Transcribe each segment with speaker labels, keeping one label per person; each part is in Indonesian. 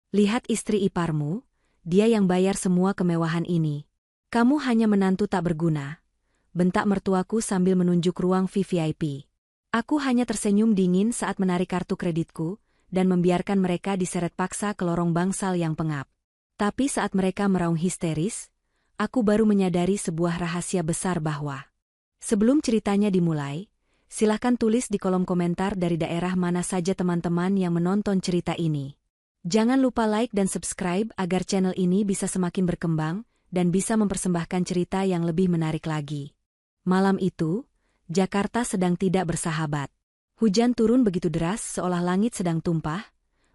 Speaker 1: Lihat istri iparmu, dia yang bayar semua kemewahan ini. Kamu hanya menantu tak berguna, bentak mertuaku sambil menunjuk ruang VVIP. Aku hanya tersenyum dingin saat menarik kartu kreditku, dan membiarkan mereka diseret paksa ke lorong bangsal yang pengap. Tapi saat mereka meraung histeris, aku baru menyadari sebuah rahasia besar bahwa sebelum ceritanya dimulai, silahkan tulis di kolom komentar dari daerah mana saja teman-teman yang menonton cerita ini. Jangan lupa like dan subscribe agar channel ini bisa semakin berkembang dan bisa mempersembahkan cerita yang lebih menarik lagi. Malam itu, Jakarta sedang tidak bersahabat. Hujan turun begitu deras seolah langit sedang tumpah,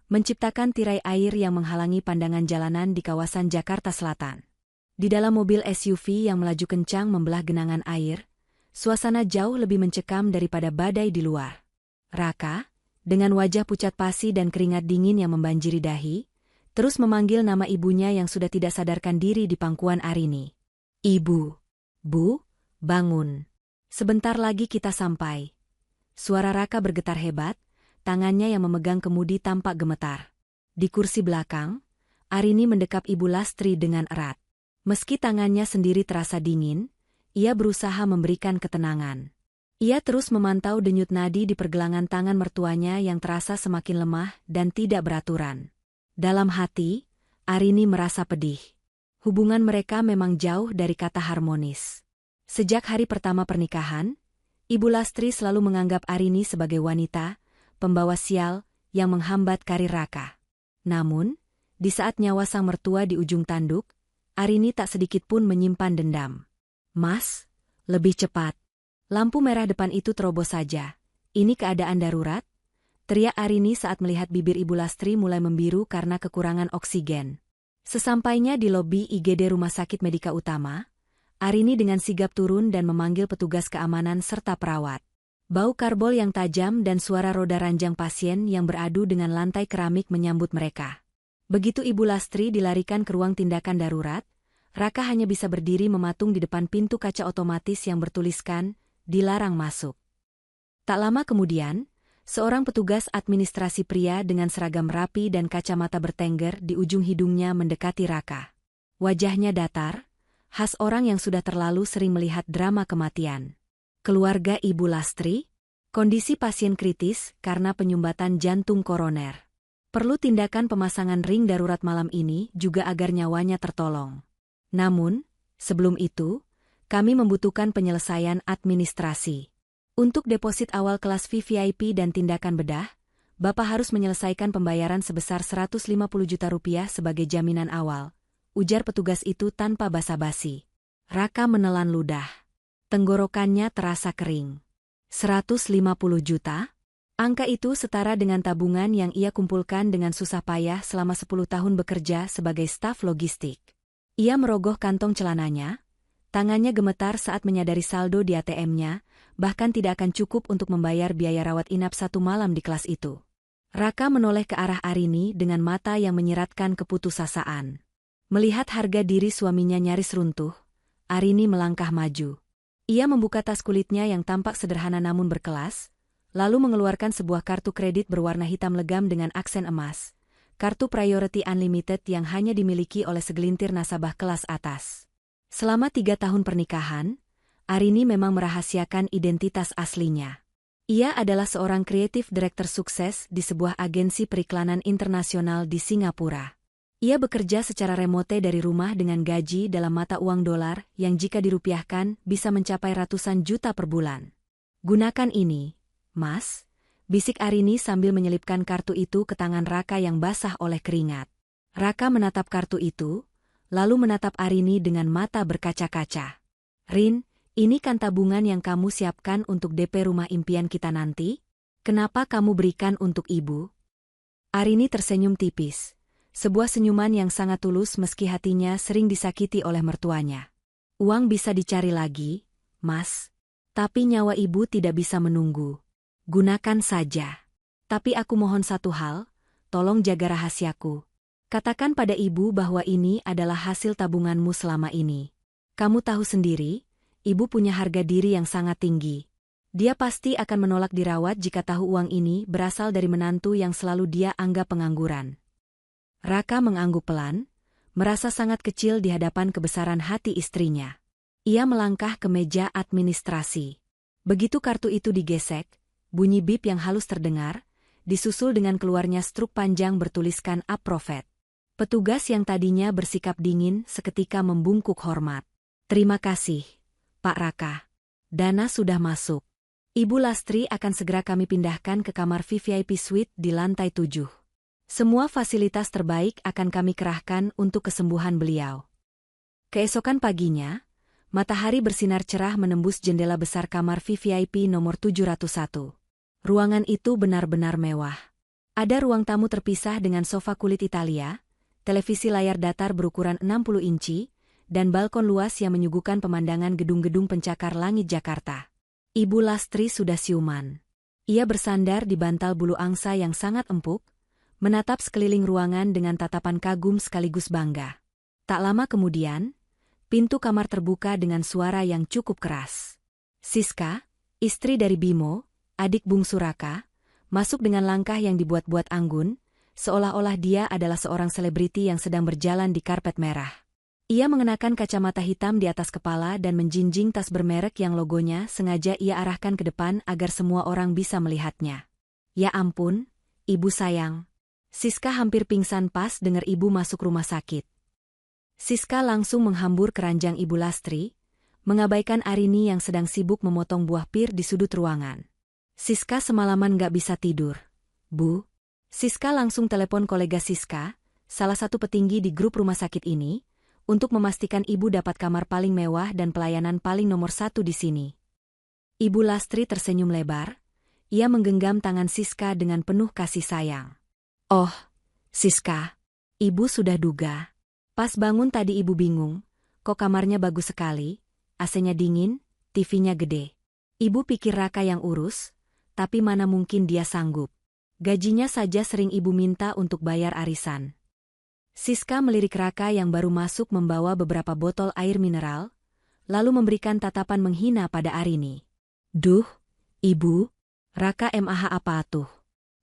Speaker 1: menciptakan tirai air yang menghalangi pandangan jalanan di kawasan Jakarta Selatan. Di dalam mobil SUV yang melaju kencang membelah genangan air, suasana jauh lebih mencekam daripada badai di luar. Raka, dengan wajah pucat pasi dan keringat dingin yang membanjiri dahi, terus memanggil nama ibunya yang sudah tidak sadarkan diri di pangkuan Arini. "Ibu, Bu, bangun. Sebentar lagi kita sampai." Suara Raka bergetar hebat, tangannya yang memegang kemudi tampak gemetar. Di kursi belakang, Arini mendekap Ibu Lastri dengan erat. Meski tangannya sendiri terasa dingin, ia berusaha memberikan ketenangan. Ia terus memantau denyut nadi di pergelangan tangan mertuanya yang terasa semakin lemah dan tidak beraturan. Dalam hati, Arini merasa pedih. Hubungan mereka memang jauh dari kata harmonis. Sejak hari pertama pernikahan, Ibu Lastri selalu menganggap Arini sebagai wanita, pembawa sial, yang menghambat karir Raka. Namun, di saat nyawa sang mertua di ujung tanduk, Arini tak sedikit pun menyimpan dendam. "Mas, lebih cepat." Lampu merah depan itu terobos saja. "Ini keadaan darurat?" teriak Arini saat melihat bibir Ibu Lastri mulai membiru karena kekurangan oksigen. Sesampainya di lobi IGD Rumah Sakit Medika Utama, Arini dengan sigap turun dan memanggil petugas keamanan serta perawat. Bau karbol yang tajam dan suara roda ranjang pasien yang beradu dengan lantai keramik menyambut mereka. Begitu Ibu Lastri dilarikan ke ruang tindakan darurat, Raka hanya bisa berdiri mematung di depan pintu kaca otomatis yang bertuliskan, "Dilarang masuk." Tak lama kemudian, seorang petugas administrasi pria dengan seragam rapi dan kacamata bertengger di ujung hidungnya mendekati Raka. Wajahnya datar, khas orang yang sudah terlalu sering melihat drama kematian. "Keluarga Ibu Lastri? Kondisi pasien kritis karena penyumbatan jantung koroner. Perlu tindakan pemasangan ring darurat malam ini juga agar nyawanya tertolong. Namun, sebelum itu, kami membutuhkan penyelesaian administrasi. Untuk deposit awal kelas VVIP dan tindakan bedah, Bapak harus menyelesaikan pembayaran sebesar 150 juta rupiah sebagai jaminan awal," ujar petugas itu tanpa basa-basi. Raka menelan ludah. Tenggorokannya terasa kering. 150 juta? Angka itu setara dengan tabungan yang ia kumpulkan dengan susah payah selama 10 tahun bekerja sebagai staf logistik. Ia merogoh kantong celananya, tangannya gemetar saat menyadari saldo di ATM-nya, bahkan tidak akan cukup untuk membayar biaya rawat inap 1 malam di kelas itu. Raka menoleh ke arah Arini dengan mata yang menyeratkan keputusasaan. Melihat harga diri suaminya nyaris runtuh, Arini melangkah maju. Ia membuka tas kulitnya yang tampak sederhana namun berkelas, lalu mengeluarkan sebuah kartu kredit berwarna hitam legam dengan aksen emas, kartu Priority Unlimited yang hanya dimiliki oleh segelintir nasabah kelas atas. Selama 3 tahun pernikahan, Arini memang merahasiakan identitas aslinya. Ia adalah seorang kreatif direktur sukses di sebuah agensi periklanan internasional di Singapura. Ia bekerja secara remote dari rumah dengan gaji dalam mata uang dolar yang jika dirupiahkan bisa mencapai ratusan juta per bulan. "Gunakan ini, Mas," bisik Arini sambil menyelipkan kartu itu ke tangan Raka yang basah oleh keringat. Raka menatap kartu itu, lalu menatap Arini dengan mata berkaca-kaca. "Rin, ini kan tabungan yang kamu siapkan untuk DP rumah impian kita nanti? Kenapa kamu berikan untuk ibu?" Arini tersenyum tipis. Sebuah senyuman yang sangat tulus meski hatinya sering disakiti oleh mertuanya. "Uang bisa dicari lagi, Mas. Tapi nyawa ibu tidak bisa menunggu. Gunakan saja. Tapi aku mohon satu hal, tolong jaga rahasiaku. Katakan pada ibu bahwa ini adalah hasil tabunganmu selama ini. Kamu tahu sendiri, ibu punya harga diri yang sangat tinggi. Dia pasti akan menolak dirawat jika tahu uang ini berasal dari menantu yang selalu dia anggap pengangguran." Raka mengangguk pelan, merasa sangat kecil di hadapan kebesaran hati istrinya. Ia melangkah ke meja administrasi. Begitu kartu itu digesek, bunyi bip yang halus terdengar, disusul dengan keluarnya struk panjang bertuliskan Approved. Petugas yang tadinya bersikap dingin seketika membungkuk hormat. Terima kasih, Pak Raka. Dana sudah masuk. Ibu Lastri akan segera kami pindahkan ke kamar VVIP Suite di lantai 7. Semua fasilitas terbaik akan kami kerahkan untuk kesembuhan beliau. Keesokan paginya, matahari bersinar cerah menembus jendela besar kamar VVIP nomor 701. Ruangan itu benar-benar mewah. Ada ruang tamu terpisah dengan sofa kulit Italia, televisi layar datar berukuran 60 inci, dan balkon luas yang menyuguhkan pemandangan gedung-gedung pencakar langit Jakarta. Ibu Lastri sudah siuman. Ia bersandar di bantal bulu angsa yang sangat empuk, menatap sekeliling ruangan dengan tatapan kagum sekaligus bangga. Tak lama kemudian, pintu kamar terbuka dengan suara yang cukup keras. Siska, istri dari Bimo, adik bungsu Raka, masuk dengan langkah yang dibuat-buat anggun, seolah-olah dia adalah seorang selebriti yang sedang berjalan di karpet merah. Ia mengenakan kacamata hitam di atas kepala dan menjinjing tas bermerek yang logonya sengaja ia arahkan ke depan agar semua orang bisa melihatnya. Ya ampun, ibu sayang. Siska hampir pingsan pas dengar ibu masuk rumah sakit. Siska langsung menghambur keranjang ibu Lastri, mengabaikan Arini yang sedang sibuk memotong buah pir di sudut ruangan. Siska semalaman gak bisa tidur. Bu. Siska langsung telepon kolega Siska, salah satu petinggi di grup rumah sakit ini, untuk memastikan ibu dapat kamar paling mewah dan pelayanan paling nomor 1 di sini. Ibu Lastri tersenyum lebar, ia menggenggam tangan Siska dengan penuh kasih sayang. Oh, Siska, ibu sudah duga. Pas bangun tadi ibu bingung, kok kamarnya bagus sekali, AC-nya dingin, TV-nya gede. Ibu pikir Raka yang urus, tapi mana mungkin dia sanggup. Gajinya saja sering ibu minta untuk bayar arisan. Siska melirik Raka yang baru masuk membawa beberapa botol air mineral, lalu memberikan tatapan menghina pada Arini. Duh, ibu, Raka MAH apa tuh?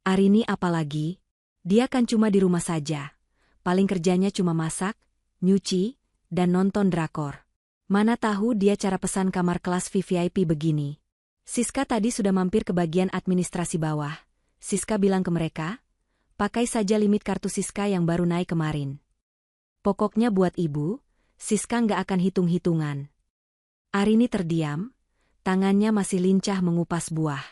Speaker 1: Arini apalagi? Dia kan cuma di rumah saja. Paling kerjanya cuma masak, nyuci, dan nonton drakor. Mana tahu dia cara pesan kamar kelas VVIP begini. Siska tadi sudah mampir ke bagian administrasi bawah. Siska bilang ke mereka, pakai saja limit kartu Siska yang baru naik kemarin. Pokoknya buat ibu, Siska nggak akan hitung-hitungan. Arini terdiam, tangannya masih lincah mengupas buah.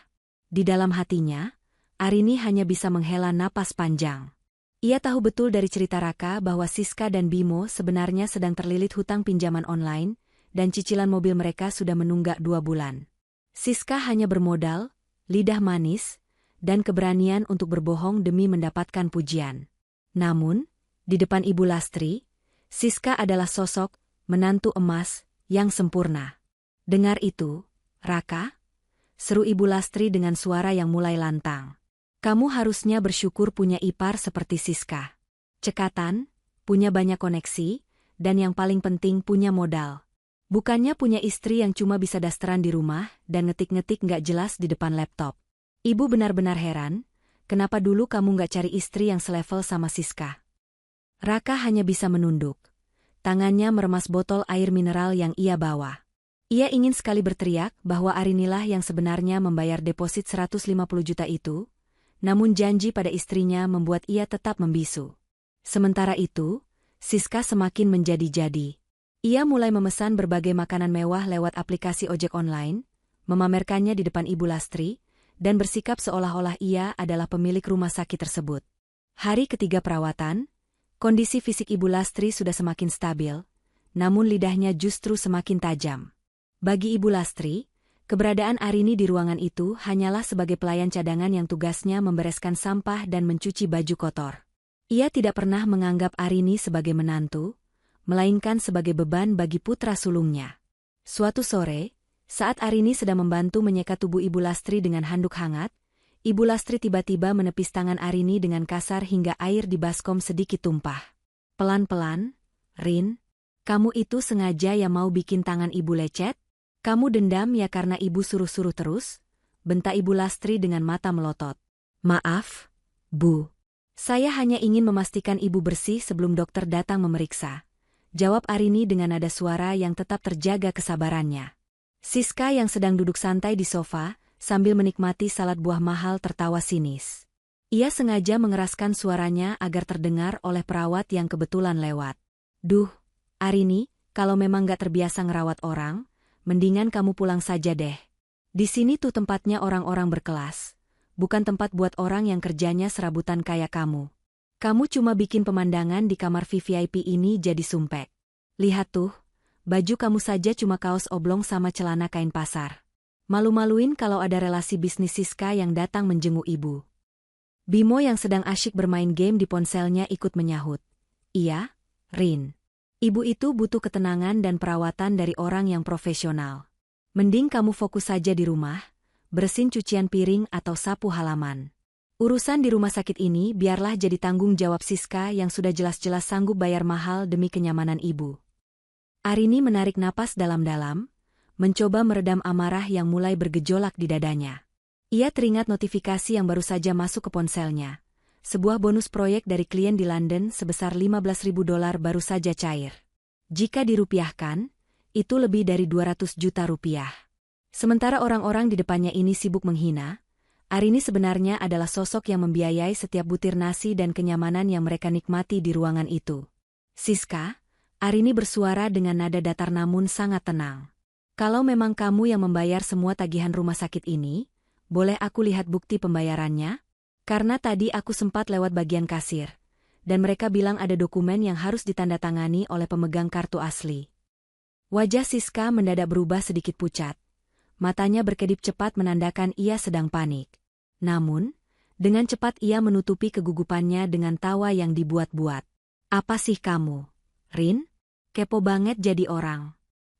Speaker 1: Di dalam hatinya, Arini hanya bisa menghela napas panjang. Ia tahu betul dari cerita Raka bahwa Siska dan Bimo sebenarnya sedang terlilit hutang pinjaman online, dan cicilan mobil mereka sudah menunggak 2 bulan. Siska hanya bermodal, lidah manis, dan keberanian untuk berbohong demi mendapatkan pujian. Namun, di depan Ibu Lastri, Siska adalah sosok menantu emas yang sempurna. Dengar itu, Raka? Seru Ibu Lastri dengan suara yang mulai lantang. Kamu harusnya bersyukur punya ipar seperti Siska. Cekatan, punya banyak koneksi, dan yang paling penting punya modal. Bukannya punya istri yang cuma bisa dasteran di rumah dan ngetik-ngetik nggak jelas di depan laptop. Ibu benar-benar heran, kenapa dulu kamu nggak cari istri yang selevel sama Siska? Raka hanya bisa menunduk. Tangannya meremas botol air mineral yang ia bawa. Ia ingin sekali berteriak bahwa Arinilah yang sebenarnya membayar deposit 150 juta itu, namun janji pada istrinya membuat ia tetap membisu. Sementara itu, Siska semakin menjadi-jadi. Ia mulai memesan berbagai makanan mewah lewat aplikasi ojek online, memamerkannya di depan Ibu Lastri, dan bersikap seolah-olah ia adalah pemilik rumah sakit tersebut. Hari ketiga perawatan, kondisi fisik Ibu Lastri sudah semakin stabil, namun lidahnya justru semakin tajam. Bagi Ibu Lastri, keberadaan Arini di ruangan itu hanyalah sebagai pelayan cadangan yang tugasnya membereskan sampah dan mencuci baju kotor. Ia tidak pernah menganggap Arini sebagai menantu, melainkan sebagai beban bagi putra sulungnya. Suatu sore, saat Arini sedang membantu menyeka tubuh Ibu Lastri dengan handuk hangat, Ibu Lastri tiba-tiba menepis tangan Arini dengan kasar hingga air di baskom sedikit tumpah. Pelan-pelan, Rin, kamu itu sengaja ya mau bikin tangan Ibu lecet? Kamu dendam ya karena Ibu suruh-suruh terus? Bentak Ibu Lastri dengan mata melotot. Maaf, Bu. Saya hanya ingin memastikan ibu bersih sebelum dokter datang memeriksa. Jawab Arini dengan nada suara yang tetap terjaga kesabarannya. Siska yang sedang duduk santai di sofa, sambil menikmati salad buah mahal tertawa sinis. Ia sengaja mengeraskan suaranya agar terdengar oleh perawat yang kebetulan lewat. Duh, Arini, kalau memang gak terbiasa ngerawat orang, mendingan kamu pulang saja deh. Di sini tuh tempatnya orang-orang berkelas. Bukan tempat buat orang yang kerjanya serabutan kayak kamu. Kamu cuma bikin pemandangan di kamar VVIP ini jadi sumpek. Lihat tuh, baju kamu saja cuma kaos oblong sama celana kain pasar. Malu-maluin kalau ada relasi bisnis Siska yang datang menjenguk ibu. Bimo yang sedang asyik bermain game di ponselnya ikut menyahut. Iya, Rin. Ibu itu butuh ketenangan dan perawatan dari orang yang profesional. Mending kamu fokus saja di rumah, bersin cucian piring atau sapu halaman. Urusan di rumah sakit ini biarlah jadi tanggung jawab Siska yang sudah jelas-jelas sanggup bayar mahal demi kenyamanan ibu. Arini menarik napas dalam-dalam, mencoba meredam amarah yang mulai bergejolak di dadanya. Ia teringat notifikasi yang baru saja masuk ke ponselnya. Sebuah bonus proyek dari klien di London sebesar $15.000 baru saja cair. Jika dirupiahkan, itu lebih dari 200 juta rupiah. Sementara orang-orang di depannya ini sibuk menghina, Arini sebenarnya adalah sosok yang membiayai setiap butir nasi dan kenyamanan yang mereka nikmati di ruangan itu. Siska, Arini bersuara dengan nada datar namun sangat tenang. Kalau memang kamu yang membayar semua tagihan rumah sakit ini, boleh aku lihat bukti pembayarannya? Karena tadi aku sempat lewat bagian kasir, dan mereka bilang ada dokumen yang harus ditandatangani oleh pemegang kartu asli. Wajah Siska mendadak berubah sedikit pucat. Matanya berkedip cepat menandakan ia sedang panik. Namun, dengan cepat ia menutupi kegugupannya dengan tawa yang dibuat-buat. Apa sih kamu, Rin? Kepo banget jadi orang.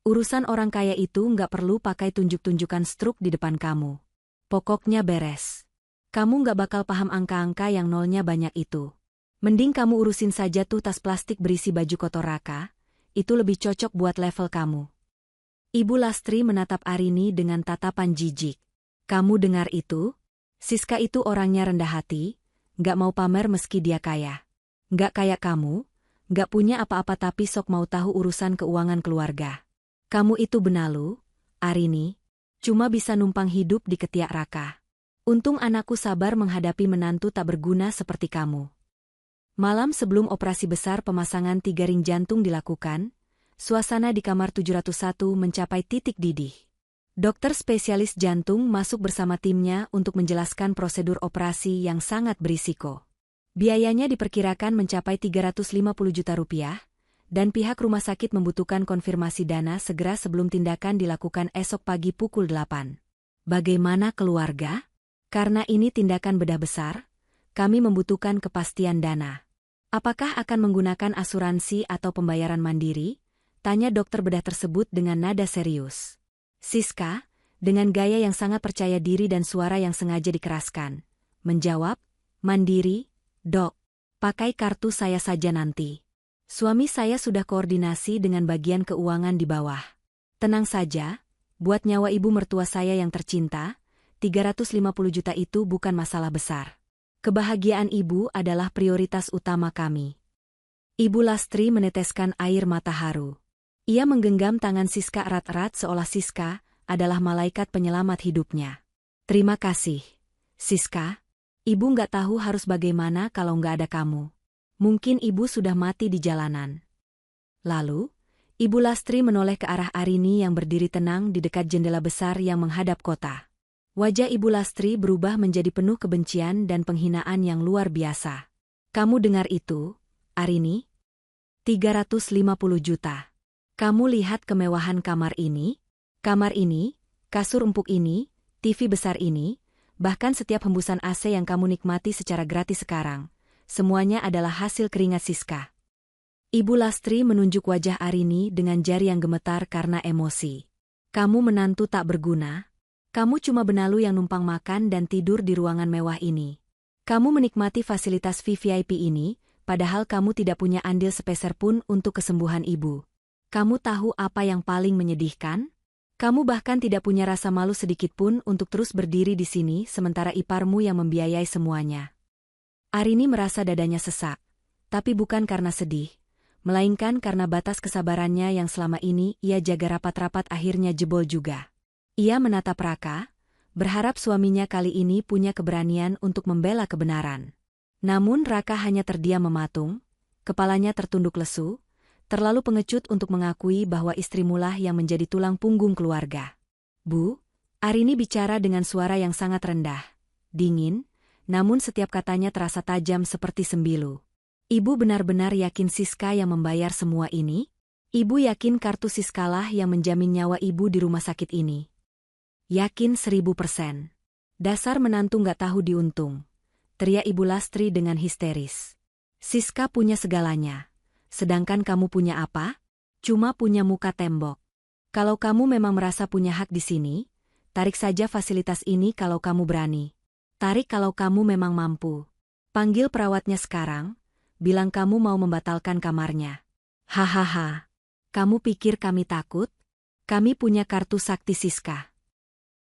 Speaker 1: Urusan orang kaya itu nggak perlu pakai tunjuk-tunjukkan struk di depan kamu. Pokoknya beres. Kamu nggak bakal paham angka-angka yang nolnya banyak itu. Mending kamu urusin saja tuh tas plastik berisi baju kotor Raka. Itu lebih cocok buat level kamu. Ibu Lastri menatap Arini dengan tatapan jijik. Kamu dengar itu? Siska itu orangnya rendah hati, nggak mau pamer meski dia kaya. Nggak kayak kamu, nggak punya apa-apa tapi sok mau tahu urusan keuangan keluarga. Kamu itu benalu, Arini, cuma bisa numpang hidup di ketiak Raka. Untung anakku sabar menghadapi menantu tak berguna seperti kamu. Malam sebelum operasi besar pemasangan 3 ring jantung dilakukan, suasana di kamar 701 mencapai titik didih. Dokter spesialis jantung masuk bersama timnya untuk menjelaskan prosedur operasi yang sangat berisiko. Biayanya diperkirakan mencapai 350 juta rupiah, dan pihak rumah sakit membutuhkan konfirmasi dana segera sebelum tindakan dilakukan esok pagi pukul 8. Bagaimana keluarga? Karena ini tindakan bedah besar, kami membutuhkan kepastian dana. Apakah akan menggunakan asuransi atau pembayaran mandiri? Tanya dokter bedah tersebut dengan nada serius. Siska, dengan gaya yang sangat percaya diri dan suara yang sengaja dikeraskan, menjawab, mandiri, dok. Pakai kartu saya saja nanti. Suami saya sudah koordinasi dengan bagian keuangan di bawah. Tenang saja, buat nyawa ibu mertua saya yang tercinta, 350 juta itu bukan masalah besar. Kebahagiaan ibu adalah prioritas utama kami. Ibu Lastri meneteskan air mata haru. Ia menggenggam tangan Siska erat-erat seolah Siska adalah malaikat penyelamat hidupnya. Terima kasih, Siska. Ibu nggak tahu harus bagaimana kalau nggak ada kamu. Mungkin ibu sudah mati di jalanan. Lalu, Ibu Lastri menoleh ke arah Arini yang berdiri tenang di dekat jendela besar yang menghadap kota. Wajah Ibu Lastri berubah menjadi penuh kebencian dan penghinaan yang luar biasa. Kamu dengar itu, Arini? 350 juta. Kamu lihat kemewahan kamar ini? Kamar ini, kasur empuk ini, TV besar ini, bahkan setiap hembusan AC yang kamu nikmati secara gratis sekarang, semuanya adalah hasil keringat Siska. Ibu Lastri menunjuk wajah Arini dengan jari yang gemetar karena emosi. Kamu menantu tak berguna. Kamu cuma benalu yang numpang makan dan tidur di ruangan mewah ini. Kamu menikmati fasilitas VVIP ini, padahal kamu tidak punya andil sepeser pun untuk kesembuhan ibu. Kamu tahu apa yang paling menyedihkan? Kamu bahkan tidak punya rasa malu sedikit pun untuk terus berdiri di sini sementara iparmu yang membiayai semuanya. Arini merasa dadanya sesak, tapi bukan karena sedih, melainkan karena batas kesabarannya yang selama ini ia jaga rapat-rapat akhirnya jebol juga. Ia menatap Raka, berharap suaminya kali ini punya keberanian untuk membela kebenaran. Namun Raka hanya terdiam mematung, kepalanya tertunduk lesu, terlalu pengecut untuk mengakui bahwa istrimulah yang menjadi tulang punggung keluarga. "Bu," Arini bicara dengan suara yang sangat rendah, dingin, namun setiap katanya terasa tajam seperti sembilu. "Ibu benar-benar yakin Siska yang membayar semua ini? Ibu yakin kartu Siskalah yang menjamin nyawa ibu di rumah sakit ini?" "Yakin 1000%. Dasar menantu nggak tahu diuntung," teriak Ibu Lastri dengan histeris. "Siska punya segalanya. Sedangkan kamu punya apa? Cuma punya muka tembok. Kalau kamu memang merasa punya hak di sini, tarik saja fasilitas ini kalau kamu berani. Tarik kalau kamu memang mampu. Panggil perawatnya sekarang, bilang kamu mau membatalkan kamarnya." "Hahaha. Kamu pikir kami takut? Kami punya kartu sakti Siska."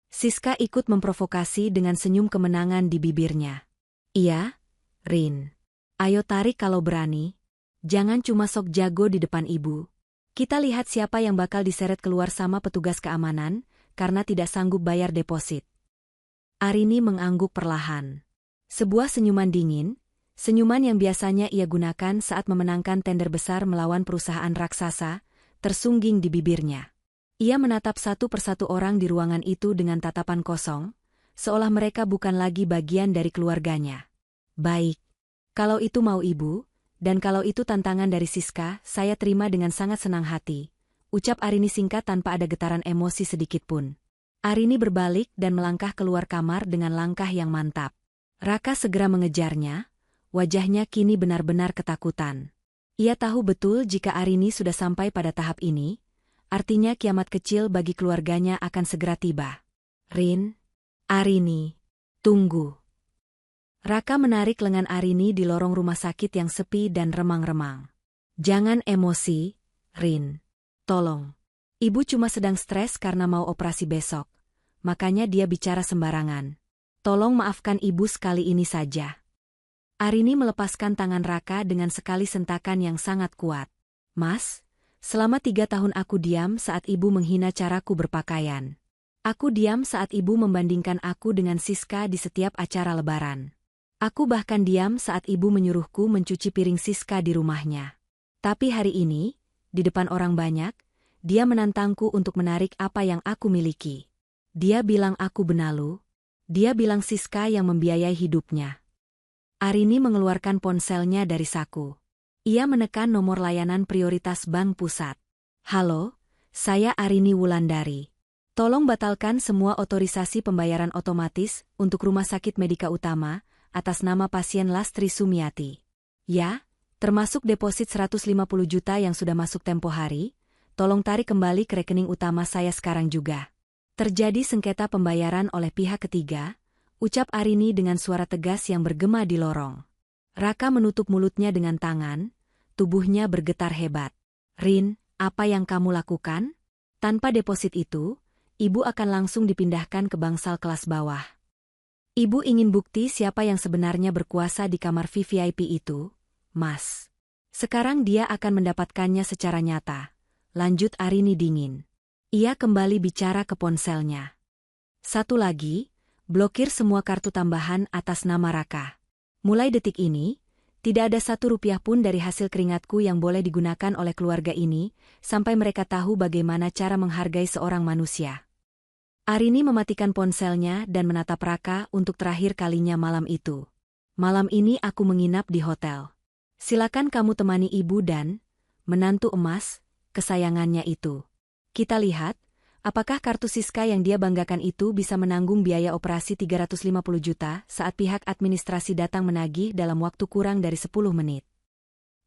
Speaker 1: Siska ikut memprovokasi dengan senyum kemenangan di bibirnya. "Iya, Rin. Ayo tarik kalau berani. Jangan cuma sok jago di depan ibu. Kita lihat siapa yang bakal diseret keluar sama petugas keamanan, karena tidak sanggup bayar deposit." Arini mengangguk perlahan. Sebuah senyuman dingin, senyuman yang biasanya ia gunakan saat memenangkan tender besar melawan perusahaan raksasa, tersungging di bibirnya. Ia menatap satu persatu orang di ruangan itu dengan tatapan kosong, seolah mereka bukan lagi bagian dari keluarganya. "Baik. Kalau itu mau ibu, dan kalau itu tantangan dari Siska, saya terima dengan sangat senang hati," ucap Arini singkat tanpa ada getaran emosi sedikitpun. Arini berbalik dan melangkah keluar kamar dengan langkah yang mantap. Raka segera mengejarnya, wajahnya kini benar-benar ketakutan. Ia tahu betul jika Arini sudah sampai pada tahap ini, artinya kiamat kecil bagi keluarganya akan segera tiba. "Rin, Arini, tunggu." Raka menarik lengan Arini di lorong rumah sakit yang sepi dan remang-remang. "Jangan emosi, Rin. Tolong. Ibu cuma sedang stres karena mau operasi besok. Makanya dia bicara sembarangan. Tolong maafkan ibu sekali ini saja." Arini melepaskan tangan Raka dengan sekali sentakan yang sangat kuat. "Mas, selama 3 tahun aku diam saat ibu menghina caraku berpakaian. Aku diam saat ibu membandingkan aku dengan Siska di setiap acara lebaran. Aku bahkan diam saat ibu menyuruhku mencuci piring Siska di rumahnya. Tapi hari ini, di depan orang banyak, dia menantangku untuk menarik apa yang aku miliki. Dia bilang aku benalu. Dia bilang Siska yang membiayai hidupnya." Arini mengeluarkan ponselnya dari saku. Ia menekan nomor layanan prioritas Bank Pusat. "Halo, saya Arini Wulandari. Tolong batalkan semua otorisasi pembayaran otomatis untuk Rumah Sakit Medika Utama, atas nama pasien Lastri Sumiati. Ya, termasuk deposit 150 juta yang sudah masuk tempo hari, tolong tarik kembali ke rekening utama saya sekarang juga. Terjadi sengketa pembayaran oleh pihak ketiga," ucap Arini dengan suara tegas yang bergema di lorong. Raka menutup mulutnya dengan tangan, tubuhnya bergetar hebat. "Rin, apa yang kamu lakukan? Tanpa deposit itu, ibu akan langsung dipindahkan ke bangsal kelas bawah. Ibu ingin bukti siapa yang sebenarnya berkuasa di kamar VVIP itu, Mas. Sekarang dia akan mendapatkannya secara nyata," lanjut Arini dingin. Ia kembali bicara ke ponselnya. "Satu lagi, blokir semua kartu tambahan atas nama Raka. Mulai detik ini, tidak ada 1 rupiah pun dari hasil keringatku yang boleh digunakan oleh keluarga ini, sampai mereka tahu bagaimana cara menghargai seorang manusia." Arini mematikan ponselnya dan menatap Raka untuk terakhir kalinya malam itu. "Malam ini aku menginap di hotel. Silakan kamu temani ibu dan menantu emas, kesayangannya itu. Kita lihat, apakah kartu Siska yang dia banggakan itu bisa menanggung biaya operasi 350 juta saat pihak administrasi datang menagih dalam waktu kurang dari 10 menit.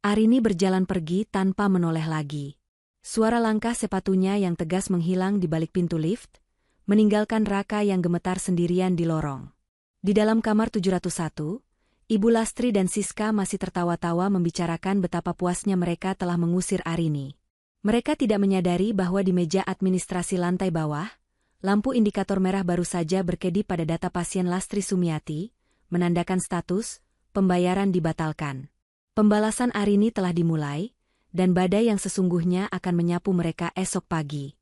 Speaker 1: Arini berjalan pergi tanpa menoleh lagi. Suara langkah sepatunya yang tegas menghilang di balik pintu lift, meninggalkan Raka yang gemetar sendirian di lorong. Di dalam kamar 701, Ibu Lastri dan Siska masih tertawa-tawa membicarakan betapa puasnya mereka telah mengusir Arini. Mereka tidak menyadari bahwa di meja administrasi lantai bawah, lampu indikator merah baru saja berkedip pada data pasien Lastri Sumiati, menandakan status pembayaran dibatalkan. Pembalasan Arini telah dimulai, dan badai yang sesungguhnya akan menyapu mereka esok pagi.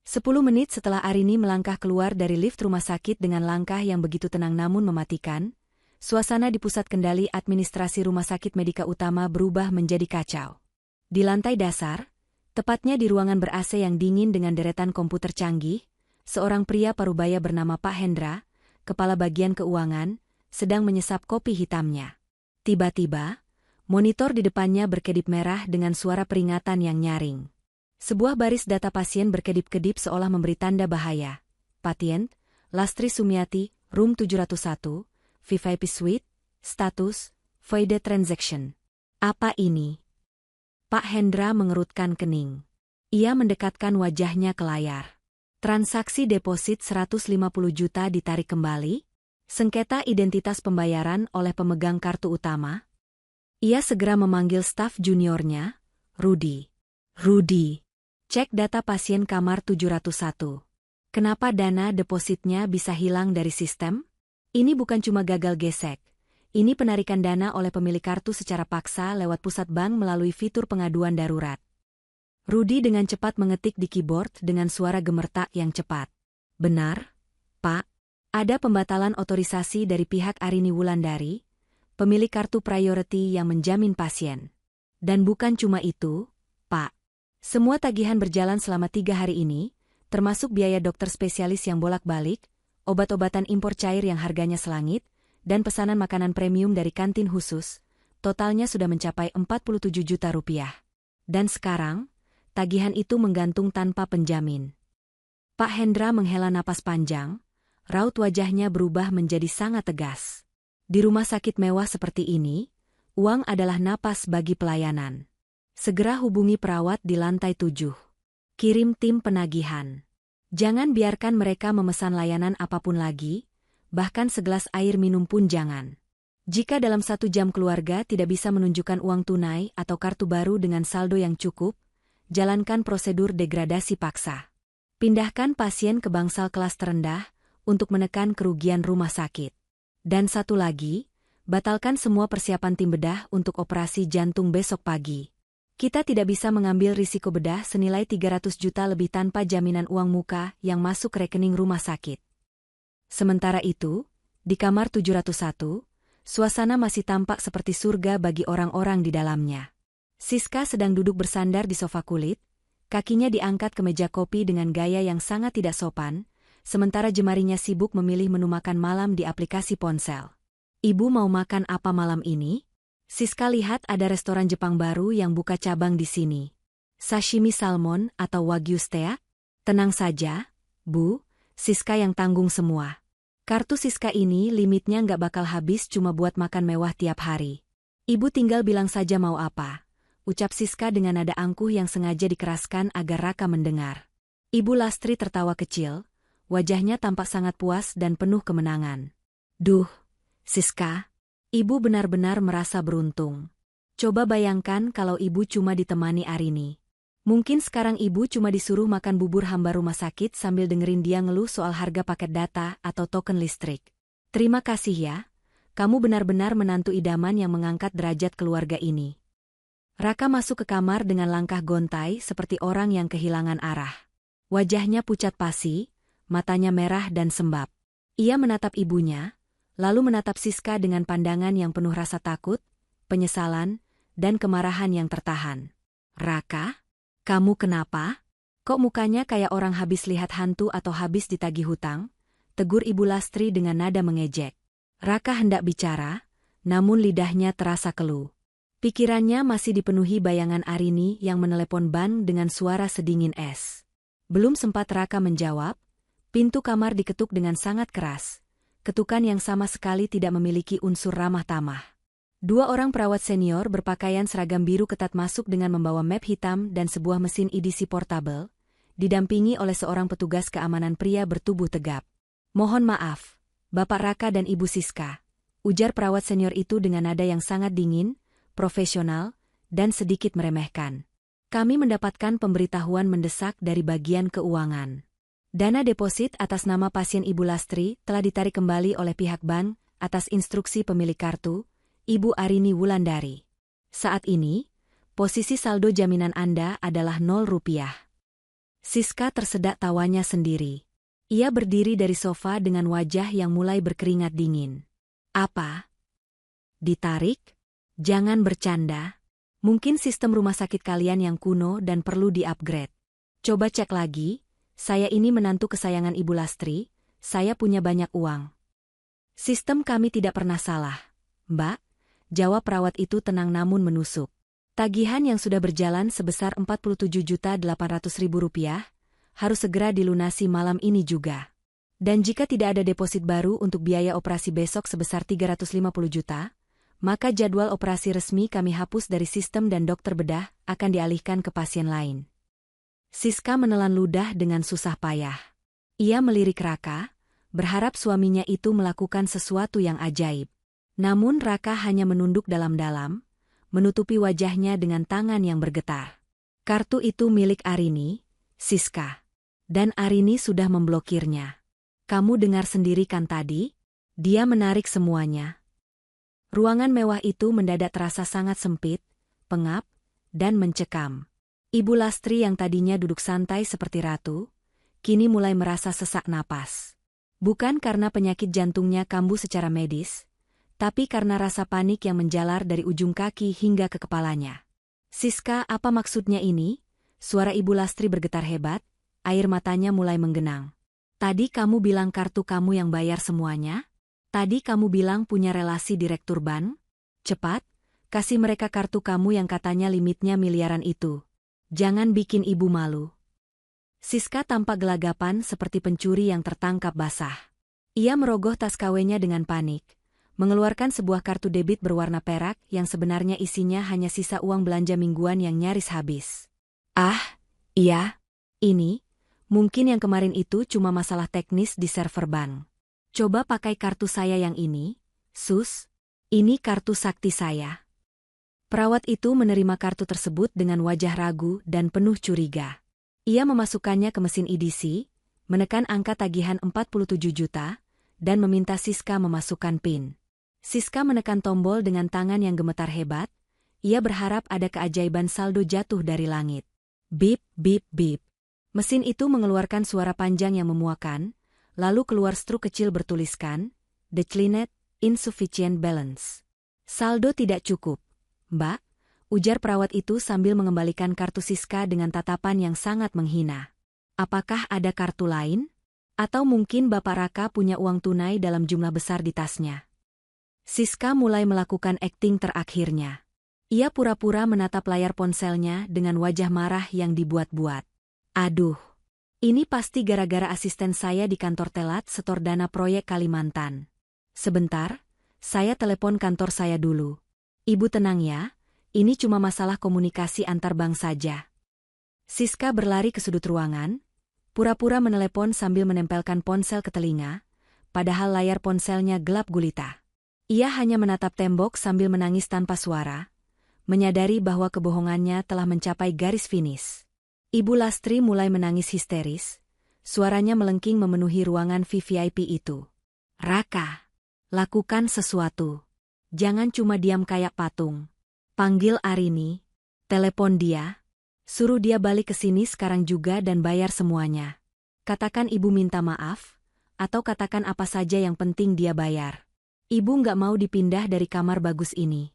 Speaker 1: 10 menit setelah Arini melangkah keluar dari lift rumah sakit dengan langkah yang begitu tenang namun mematikan, suasana di pusat kendali administrasi Rumah Sakit Medika Utama berubah menjadi kacau. Di lantai dasar, tepatnya di ruangan ber-AC yang dingin dengan deretan komputer canggih, seorang pria parubaya bernama Pak Hendra, kepala bagian keuangan, sedang menyesap kopi hitamnya. Tiba-tiba, monitor di depannya berkedip merah dengan suara peringatan yang nyaring. Sebuah baris data pasien berkedip-kedip seolah memberi tanda bahaya. Pasien, Lastri Sumiati, room 701, VIP Suite, status, void transaction. Apa ini? Pak Hendra mengerutkan kening. Ia mendekatkan wajahnya ke layar. Transaksi deposit 150 juta ditarik kembali? Sengketa identitas pembayaran oleh pemegang kartu utama? Ia segera memanggil staf juniornya, Rudy. Rudy, cek data pasien kamar 701. Kenapa dana depositnya bisa hilang dari sistem? Ini bukan cuma gagal gesek. Ini penarikan dana oleh pemilik kartu secara paksa lewat pusat bank melalui fitur pengaduan darurat. Rudy dengan cepat mengetik di keyboard dengan suara gemertak yang cepat. Benar, Pak. Ada pembatalan otorisasi dari pihak Arini Wulandari, pemilik kartu priority yang menjamin pasien. Dan bukan cuma itu, Pak. Semua tagihan berjalan selama 3 hari ini, termasuk biaya dokter spesialis yang bolak-balik, obat-obatan impor cair yang harganya selangit, dan pesanan makanan premium dari kantin khusus, totalnya sudah mencapai 47 juta rupiah. Dan sekarang, tagihan itu menggantung tanpa penjamin. Pak Hendra menghela napas panjang, raut wajahnya berubah menjadi sangat tegas. Di rumah sakit mewah seperti ini, uang adalah napas bagi pelayanan. Segera hubungi perawat di lantai 7. Kirim tim penagihan. Jangan biarkan mereka memesan layanan apapun lagi, bahkan segelas air minum pun jangan. Jika dalam 1 jam keluarga tidak bisa menunjukkan uang tunai atau kartu baru dengan saldo yang cukup, jalankan prosedur degradasi paksa. Pindahkan pasien ke bangsal kelas terendah, untuk menekan kerugian rumah sakit. Dan satu lagi, batalkan semua persiapan tim bedah untuk operasi jantung besok pagi. Kita tidak bisa mengambil risiko bedah senilai 300 juta lebih tanpa jaminan uang muka yang masuk rekening rumah sakit. Sementara itu, di kamar 701, suasana masih tampak seperti surga bagi orang-orang di dalamnya. Siska sedang duduk bersandar di sofa kulit, kakinya diangkat ke meja kopi dengan gaya yang sangat tidak sopan, sementara jemarinya sibuk memilih menu makan malam di aplikasi ponsel. Ibu mau makan apa malam ini? Siska lihat ada restoran Jepang baru yang buka cabang di sini. Sashimi salmon atau wagyu steak? Tenang saja, Bu, Siska yang tanggung semua. Kartu Siska ini limitnya nggak bakal habis cuma buat makan mewah tiap hari. Ibu tinggal bilang saja mau apa, ucap Siska dengan nada angkuh yang sengaja dikeraskan agar Raka mendengar. Ibu Lastri tertawa kecil, wajahnya tampak sangat puas dan penuh kemenangan. Duh, Siska, ibu benar-benar merasa beruntung. Coba bayangkan kalau ibu cuma ditemani Arini. Mungkin sekarang ibu cuma disuruh makan bubur hamba rumah sakit sambil dengerin dia ngeluh soal harga paket data atau token listrik. Terima kasih ya, kamu benar-benar menantu idaman yang mengangkat derajat keluarga ini. Raka masuk ke kamar dengan langkah gontai seperti orang yang kehilangan arah. Wajahnya pucat pasi, matanya merah dan sembab. Ia menatap ibunya, lalu menatap Siska dengan pandangan yang penuh rasa takut, penyesalan, dan kemarahan yang tertahan. Raka, kamu kenapa? Kok mukanya kayak orang habis lihat hantu atau habis ditagih hutang? Tegur Ibu Lastri dengan nada mengejek. Raka hendak bicara, namun lidahnya terasa keluh. Pikirannya masih dipenuhi bayangan Arini yang menelepon Ban dengan suara sedingin es. Belum sempat Raka menjawab, pintu kamar diketuk dengan sangat keras, ketukan yang sama sekali tidak memiliki unsur ramah tamah. 2 orang perawat senior berpakaian seragam biru ketat masuk dengan membawa map hitam dan sebuah mesin EDC portable, didampingi oleh seorang petugas keamanan pria bertubuh tegap. Mohon maaf, Bapak Raka dan Ibu Siska, ujar perawat senior itu dengan nada yang sangat dingin, profesional, dan sedikit meremehkan. Kami mendapatkan pemberitahuan mendesak dari bagian keuangan. Dana deposit atas nama pasien Ibu Lastri telah ditarik kembali oleh pihak bank atas instruksi pemilik kartu, Ibu Arini Wulandari. Saat ini, posisi saldo jaminan Anda adalah 0 rupiah. Siska tersedak tawanya sendiri. Ia berdiri dari sofa dengan wajah yang mulai berkeringat dingin. Apa? Ditarik? Jangan bercanda. Mungkin sistem rumah sakit kalian yang kuno dan perlu di-upgrade. Coba cek lagi, saya ini menantu kesayangan Ibu Lastri, saya punya banyak uang. Sistem kami tidak pernah salah, Mbak. Jawab perawat itu tenang namun menusuk. Tagihan yang sudah berjalan sebesar Rp47.800.000 harus segera dilunasi malam ini juga. Dan jika tidak ada deposit baru untuk biaya operasi besok sebesar 350 juta, maka jadwal operasi resmi kami hapus dari sistem dan dokter bedah akan dialihkan ke pasien lain. Siska menelan ludah dengan susah payah. Ia melirik Raka, berharap suaminya itu melakukan sesuatu yang ajaib. Namun Raka hanya menunduk dalam-dalam, menutupi wajahnya dengan tangan yang bergetar. Kartu itu milik Arini, Siska. Dan Arini sudah memblokirnya. Kamu dengar sendiri kan tadi? Dia menarik semuanya. Ruangan mewah itu mendadak terasa sangat sempit, pengap, dan mencekam. Ibu Lastri yang tadinya duduk santai seperti ratu, kini mulai merasa sesak napas. Bukan karena penyakit jantungnya kambuh secara medis, tapi karena rasa panik yang menjalar dari ujung kaki hingga ke kepalanya. Siska, apa maksudnya ini? Suara Ibu Lastri bergetar hebat, air matanya mulai menggenang. Tadi kamu bilang kartu kamu yang bayar semuanya? Tadi kamu bilang punya relasi direktur bank? Cepat, kasih mereka kartu kamu yang katanya limitnya miliaran itu. Jangan bikin ibu malu. Siska tampak gelagapan seperti pencuri yang tertangkap basah. Ia merogoh tas KW-nya dengan panik, mengeluarkan sebuah kartu debit berwarna perak yang sebenarnya isinya hanya sisa uang belanja mingguan yang nyaris habis. Ah, iya, ini, mungkin yang kemarin itu cuma masalah teknis di server bank. Coba pakai kartu saya yang ini, Sus. Ini kartu sakti saya. Perawat itu menerima kartu tersebut dengan wajah ragu dan penuh curiga. Ia memasukkannya ke mesin EDC, menekan angka tagihan 47 juta, dan meminta Siska memasukkan PIN. Siska menekan tombol dengan tangan yang gemetar hebat, ia berharap ada keajaiban saldo jatuh dari langit. Bip, bip, bip. Mesin itu mengeluarkan suara panjang yang memuakan, lalu keluar struk kecil bertuliskan, Declined, insufficient balance. Saldo tidak cukup, Mbak, ujar perawat itu sambil mengembalikan kartu Siska dengan tatapan yang sangat menghina. Apakah ada kartu lain? Atau mungkin Bapak Raka punya uang tunai dalam jumlah besar di tasnya? Siska mulai melakukan akting terakhirnya. Ia pura-pura menatap layar ponselnya dengan wajah marah yang dibuat-buat. Aduh, ini pasti gara-gara asisten saya di kantor telat setor dana proyek Kalimantan. Sebentar, saya telepon kantor saya dulu. Ibu tenang ya, ini cuma masalah komunikasi antar bank saja. Siska berlari ke sudut ruangan, pura-pura menelepon sambil menempelkan ponsel ke telinga, padahal layar ponselnya gelap gulita. Ia hanya menatap tembok sambil menangis tanpa suara, menyadari bahwa kebohongannya telah mencapai garis finish. Ibu Lastri mulai menangis histeris, suaranya melengking memenuhi ruangan VVIP itu. Raka, lakukan sesuatu. Jangan cuma diam kayak patung. Panggil Arini, telepon dia, suruh dia balik ke sini sekarang juga dan bayar semuanya. Katakan ibu minta maaf, atau katakan apa saja yang penting dia bayar. Ibu nggak mau dipindah dari kamar bagus ini.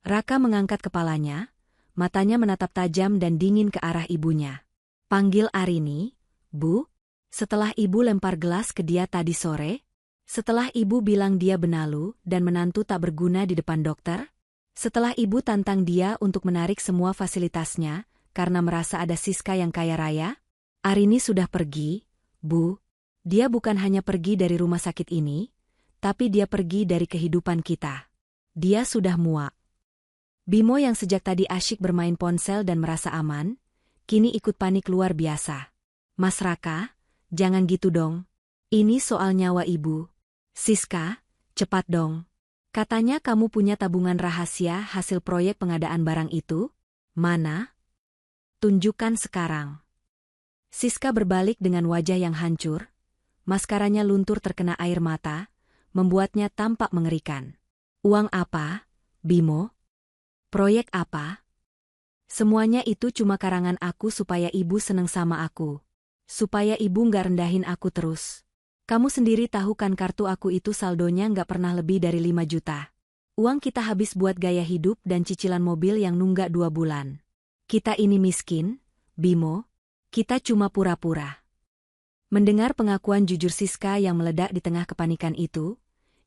Speaker 1: Raka mengangkat kepalanya, matanya menatap tajam dan dingin ke arah ibunya. Panggil Arini, Bu. Setelah ibu lempar gelas ke dia tadi sore, setelah ibu bilang dia benalu dan menantu tak berguna di depan dokter, setelah ibu tantang dia untuk menarik semua fasilitasnya karena merasa ada Siska yang kaya raya, Arini sudah pergi, Bu. Dia bukan hanya pergi dari rumah sakit ini, tapi dia pergi dari kehidupan kita. Dia sudah muak. Bimo yang sejak tadi asyik bermain ponsel dan merasa aman, kini ikut panik luar biasa. Mas Raka, jangan gitu dong. Ini soal nyawa ibu. Siska, cepat dong. Katanya kamu punya tabungan rahasia hasil proyek pengadaan barang itu? Mana? Tunjukkan sekarang. Siska berbalik dengan wajah yang hancur, maskaranya luntur terkena air mata, membuatnya tampak mengerikan. Uang apa? Bimo? Proyek apa? Semuanya itu cuma karangan aku supaya ibu seneng sama aku. Supaya ibu nggak rendahin aku terus. Kamu sendiri tahu kan kartu aku itu saldonya nggak pernah lebih dari 5 juta. Uang kita habis buat gaya hidup dan cicilan mobil yang nunggak 2 bulan. Kita ini miskin, Bimo. Kita cuma pura-pura. Mendengar pengakuan jujur Siska yang meledak di tengah kepanikan itu,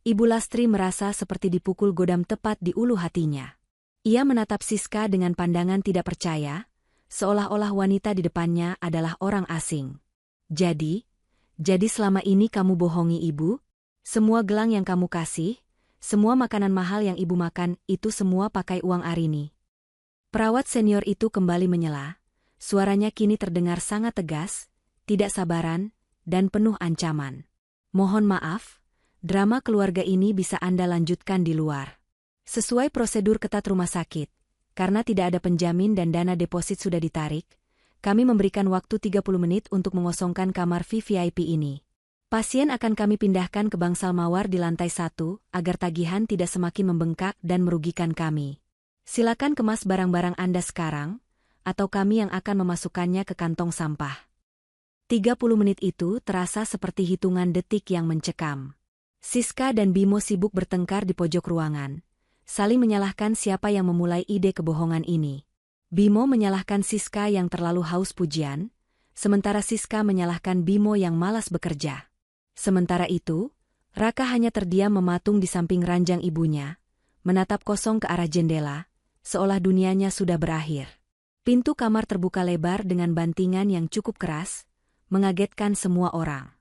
Speaker 1: Ibu Lastri merasa seperti dipukul godam tepat di ulu hatinya. Ia menatap Siska dengan pandangan tidak percaya, seolah-olah wanita di depannya adalah orang asing. Jadi selama ini kamu bohongi ibu? Semua gelang yang kamu kasih, semua makanan mahal yang ibu makan, itu semua pakai uang Arini. Perawat senior itu kembali menyela, suaranya kini terdengar sangat tegas, tidak sabaran, dan penuh ancaman. Mohon maaf, drama keluarga ini bisa Anda lanjutkan di luar. Sesuai prosedur ketat rumah sakit, karena tidak ada penjamin dan dana deposit sudah ditarik, kami memberikan waktu 30 menit untuk mengosongkan kamar VVIP ini. Pasien akan kami pindahkan ke bangsal mawar di lantai 1, agar tagihan tidak semakin membengkak dan merugikan kami. Silakan kemas barang-barang Anda sekarang, atau kami yang akan memasukkannya ke kantong sampah. 30 menit itu terasa seperti hitungan detik yang mencekam. Siska dan Bimo sibuk bertengkar di pojok ruangan, saling menyalahkan siapa yang memulai ide kebohongan ini. Bimo menyalahkan Siska yang terlalu haus pujian, sementara Siska menyalahkan Bimo yang malas bekerja. Sementara itu, Raka hanya terdiam mematung di samping ranjang ibunya, menatap kosong ke arah jendela, seolah dunianya sudah berakhir. Pintu kamar terbuka lebar dengan bantingan yang cukup keras, mengagetkan semua orang.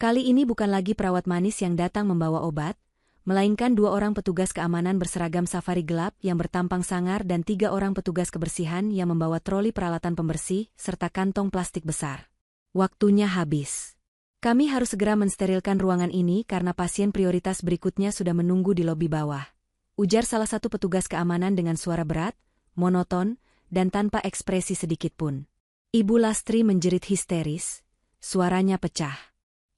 Speaker 1: Kali ini bukan lagi perawat manis yang datang membawa obat, melainkan 2 orang petugas keamanan berseragam safari gelap yang bertampang sangar dan 3 orang petugas kebersihan yang membawa troli peralatan pembersih serta kantong plastik besar. Waktunya habis. Kami harus segera mensterilkan ruangan ini karena pasien prioritas berikutnya sudah menunggu di lobi bawah. Ujar salah satu petugas keamanan dengan suara berat, monoton, dan tanpa ekspresi sedikitpun. Ibu Lastri menjerit histeris, suaranya pecah.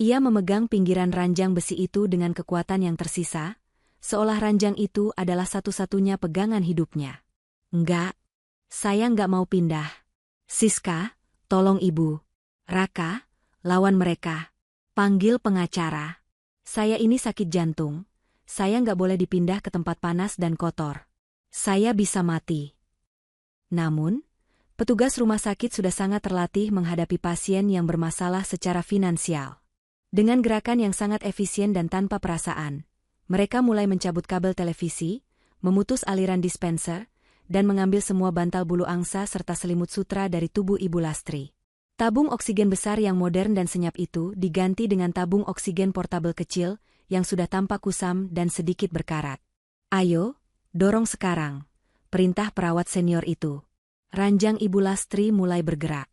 Speaker 1: Ia memegang pinggiran ranjang besi itu dengan kekuatan yang tersisa, seolah ranjang itu adalah satu-satunya pegangan hidupnya. Enggak, saya enggak mau pindah. Siska, tolong ibu. Raka, lawan mereka. Panggil pengacara. Saya ini sakit jantung, saya enggak boleh dipindah ke tempat panas dan kotor. Saya bisa mati. Namun, petugas rumah sakit sudah sangat terlatih menghadapi pasien yang bermasalah secara finansial. Dengan gerakan yang sangat efisien dan tanpa perasaan, mereka mulai mencabut kabel televisi, memutus aliran dispenser, dan mengambil semua bantal bulu angsa serta selimut sutra dari tubuh Ibu Lastri. Tabung oksigen besar yang modern dan senyap itu diganti dengan tabung oksigen portabel kecil yang sudah tampak kusam dan sedikit berkarat. Ayo, dorong sekarang, perintah perawat senior itu. Ranjang Ibu Lastri mulai bergerak.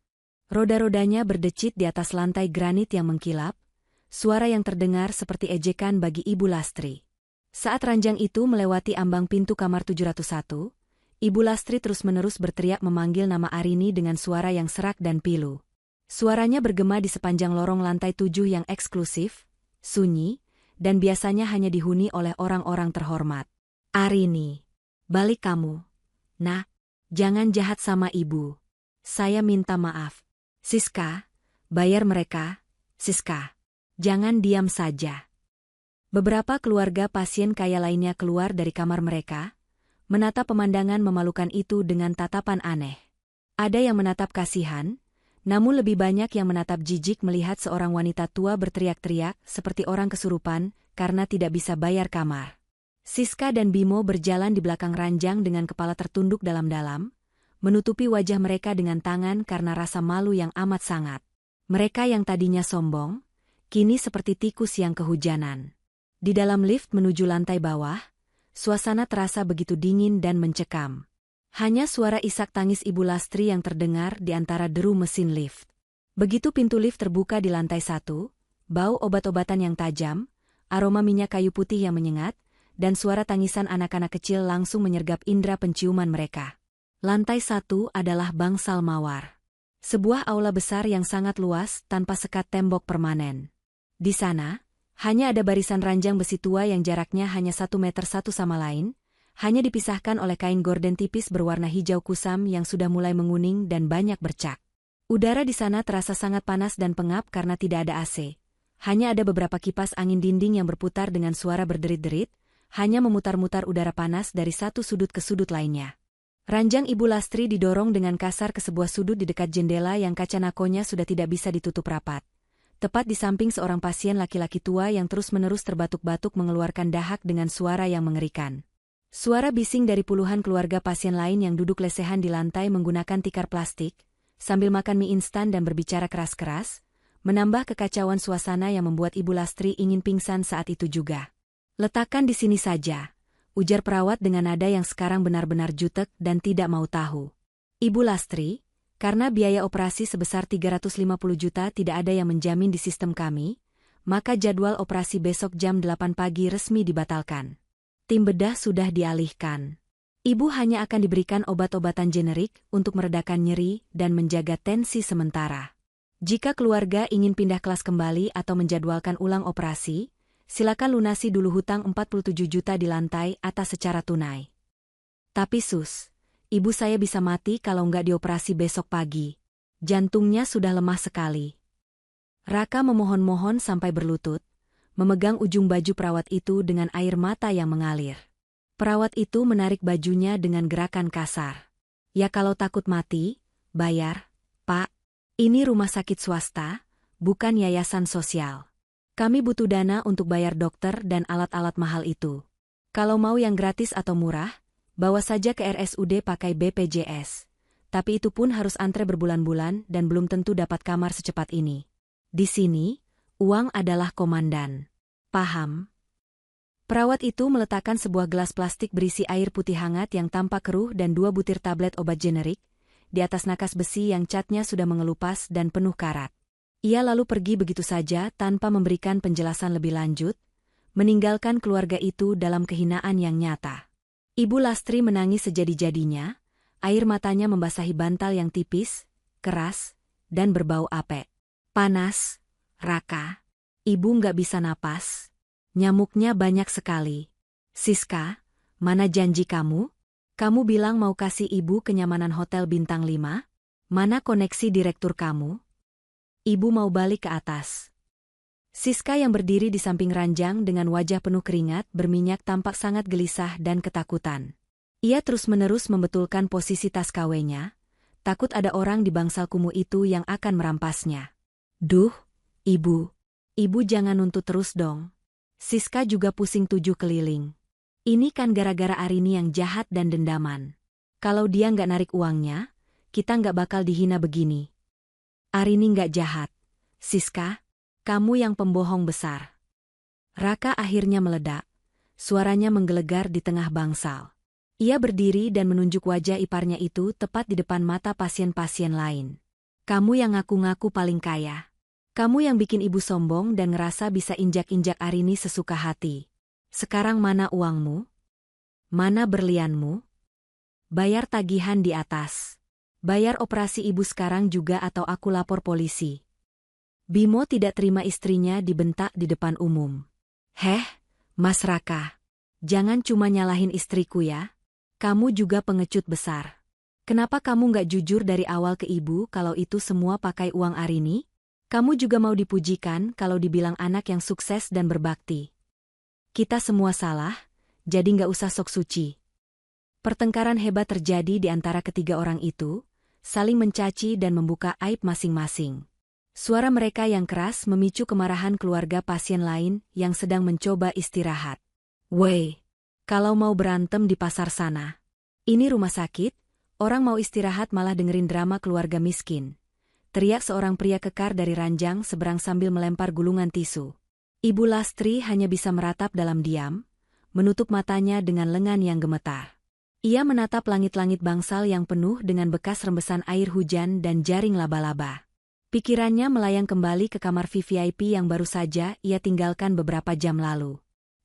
Speaker 1: Roda-rodanya berdecit di atas lantai granit yang mengkilap, suara yang terdengar seperti ejekan bagi Ibu Lastri. Saat ranjang itu melewati ambang pintu kamar 701, Ibu Lastri terus-menerus berteriak memanggil nama Arini dengan suara yang serak dan pilu. Suaranya bergema di sepanjang lorong lantai 7 yang eksklusif, sunyi, dan biasanya hanya dihuni oleh orang-orang terhormat. Arini, balik kamu. Nah, jangan jahat sama ibu. Saya minta maaf. Siska, bayar mereka. Siska. Jangan diam saja. Beberapa keluarga pasien kaya lainnya keluar dari kamar mereka, menatap pemandangan memalukan itu dengan tatapan aneh. Ada yang menatap kasihan, namun lebih banyak yang menatap jijik melihat seorang wanita tua berteriak-teriak seperti orang kesurupan karena tidak bisa bayar kamar. Siska dan Bimo berjalan di belakang ranjang dengan kepala tertunduk dalam-dalam, menutupi wajah mereka dengan tangan karena rasa malu yang amat sangat. Mereka yang tadinya sombong, kini seperti tikus yang kehujanan. Di dalam lift menuju lantai bawah, suasana terasa begitu dingin dan mencekam. Hanya suara isak tangis Ibu Lastri yang terdengar di antara deru mesin lift. Begitu pintu lift terbuka di lantai 1, bau obat-obatan yang tajam, aroma minyak kayu putih yang menyengat, dan suara tangisan anak-anak kecil langsung menyergap indera penciuman mereka. Lantai 1 adalah bangsal mawar. Sebuah aula besar yang sangat luas tanpa sekat tembok permanen. Di sana, hanya ada barisan ranjang besi tua yang jaraknya hanya 1 meter satu sama lain, Hanya dipisahkan oleh kain gorden tipis berwarna hijau kusam yang sudah mulai menguning dan banyak bercak. Udara di sana terasa sangat panas dan pengap karena tidak ada AC. Hanya ada beberapa kipas angin dinding yang berputar dengan suara berderit-derit, hanya memutar-mutar udara panas dari satu sudut ke sudut lainnya. Ranjang Ibu Lastri didorong dengan kasar ke sebuah sudut di dekat jendela yang kaca nakonya sudah tidak bisa ditutup rapat. Tepat di samping seorang pasien laki-laki tua yang terus-menerus terbatuk-batuk mengeluarkan dahak dengan suara yang mengerikan. Suara bising dari puluhan keluarga pasien lain yang duduk lesehan di lantai menggunakan tikar plastik, sambil makan mie instan dan berbicara keras-keras, menambah kekacauan suasana yang membuat Ibu Lastri ingin pingsan saat itu juga. "Letakkan di sini saja," ujar perawat dengan nada yang sekarang benar-benar jutek dan tidak mau tahu. "Ibu Lastri, karena biaya operasi sebesar 350 juta tidak ada yang menjamin di sistem kami, maka jadwal operasi besok jam 8 pagi resmi dibatalkan. Tim bedah sudah dialihkan. Ibu hanya akan diberikan obat-obatan generik untuk meredakan nyeri dan menjaga tensi sementara. Jika keluarga ingin pindah kelas kembali atau menjadwalkan ulang operasi, silakan lunasi dulu hutang 47 juta di lantai atas secara tunai. Tapi sus, ibu saya bisa mati kalau nggak dioperasi besok pagi. Jantungnya sudah lemah sekali." Raka memohon-mohon sampai berlutut, memegang ujung baju perawat itu dengan air mata yang mengalir. Perawat itu menarik bajunya dengan gerakan kasar. "Ya kalau takut mati, bayar, Pak. Ini rumah sakit swasta, bukan yayasan sosial. Kami butuh dana untuk bayar dokter dan alat-alat mahal itu. Kalau mau yang gratis atau murah, bawa saja ke RSUD pakai BPJS. Tapi itu pun harus antre berbulan-bulan dan belum tentu dapat kamar secepat ini. Di sini, uang adalah komandan. Paham?" Perawat itu meletakkan sebuah gelas plastik berisi air putih hangat yang tampak keruh dan 2 butir tablet obat generik di atas nakas besi yang catnya sudah mengelupas dan penuh karat. Ia lalu pergi begitu saja tanpa memberikan penjelasan lebih lanjut, meninggalkan keluarga itu dalam kehinaan yang nyata. Ibu Lastri menangis sejadi-jadinya, air matanya membasahi bantal yang tipis, keras, dan berbau apek. "Panas, Raka. Ibu nggak bisa napas. Nyamuknya banyak sekali. Siska, mana janji kamu? Kamu bilang mau kasih ibu kenyamanan hotel bintang 5? Mana koneksi direktur kamu? Ibu mau balik ke atas." Siska yang berdiri di samping ranjang dengan wajah penuh keringat berminyak tampak sangat gelisah dan ketakutan. Ia terus-menerus membetulkan posisi tas KW-nya, takut ada orang di bangsal kumuh itu yang akan merampasnya. "Duh, Ibu jangan nuntut terus dong." Siska juga pusing 7 keliling. Ini kan gara-gara Arini yang jahat dan dendaman. Kalau dia nggak narik uangnya, kita nggak bakal dihina begini. Arini nggak jahat. Siska, kamu yang pembohong besar. Raka akhirnya meledak. Suaranya menggelegar di tengah bangsal. Ia berdiri dan menunjuk wajah iparnya itu tepat di depan mata pasien-pasien lain. "Kamu yang ngaku-ngaku paling kaya. Kamu yang bikin ibu sombong dan ngerasa bisa injak-injak Arini sesuka hati. Sekarang mana uangmu? Mana berlianmu? Bayar tagihan di atas. Bayar operasi ibu sekarang juga atau aku lapor polisi." Bimo tidak terima istrinya dibentak di depan umum. "Heh, Mas Raka. Jangan cuma nyalahin istriku ya. Kamu juga pengecut besar. Kenapa kamu nggak jujur dari awal ke ibu kalau itu semua pakai uang Arini? Kamu juga mau dipujikan kalau dibilang anak yang sukses dan berbakti. Kita semua salah, jadi nggak usah sok suci." Pertengkaran hebat terjadi di antara ketiga orang itu, saling mencaci dan membuka aib masing-masing. Suara mereka yang keras memicu kemarahan keluarga pasien lain yang sedang mencoba istirahat. "Woi, kalau mau berantem di pasar sana. Ini rumah sakit, orang mau istirahat malah dengerin drama keluarga miskin," teriak seorang pria kekar dari ranjang seberang sambil melempar gulungan tisu. Ibu Lastri hanya bisa meratap dalam diam, menutup matanya dengan lengan yang gemetar. Ia menatap langit-langit bangsal yang penuh dengan bekas rembesan air hujan dan jaring laba-laba. Pikirannya melayang kembali ke kamar VVIP yang baru saja ia tinggalkan beberapa jam lalu.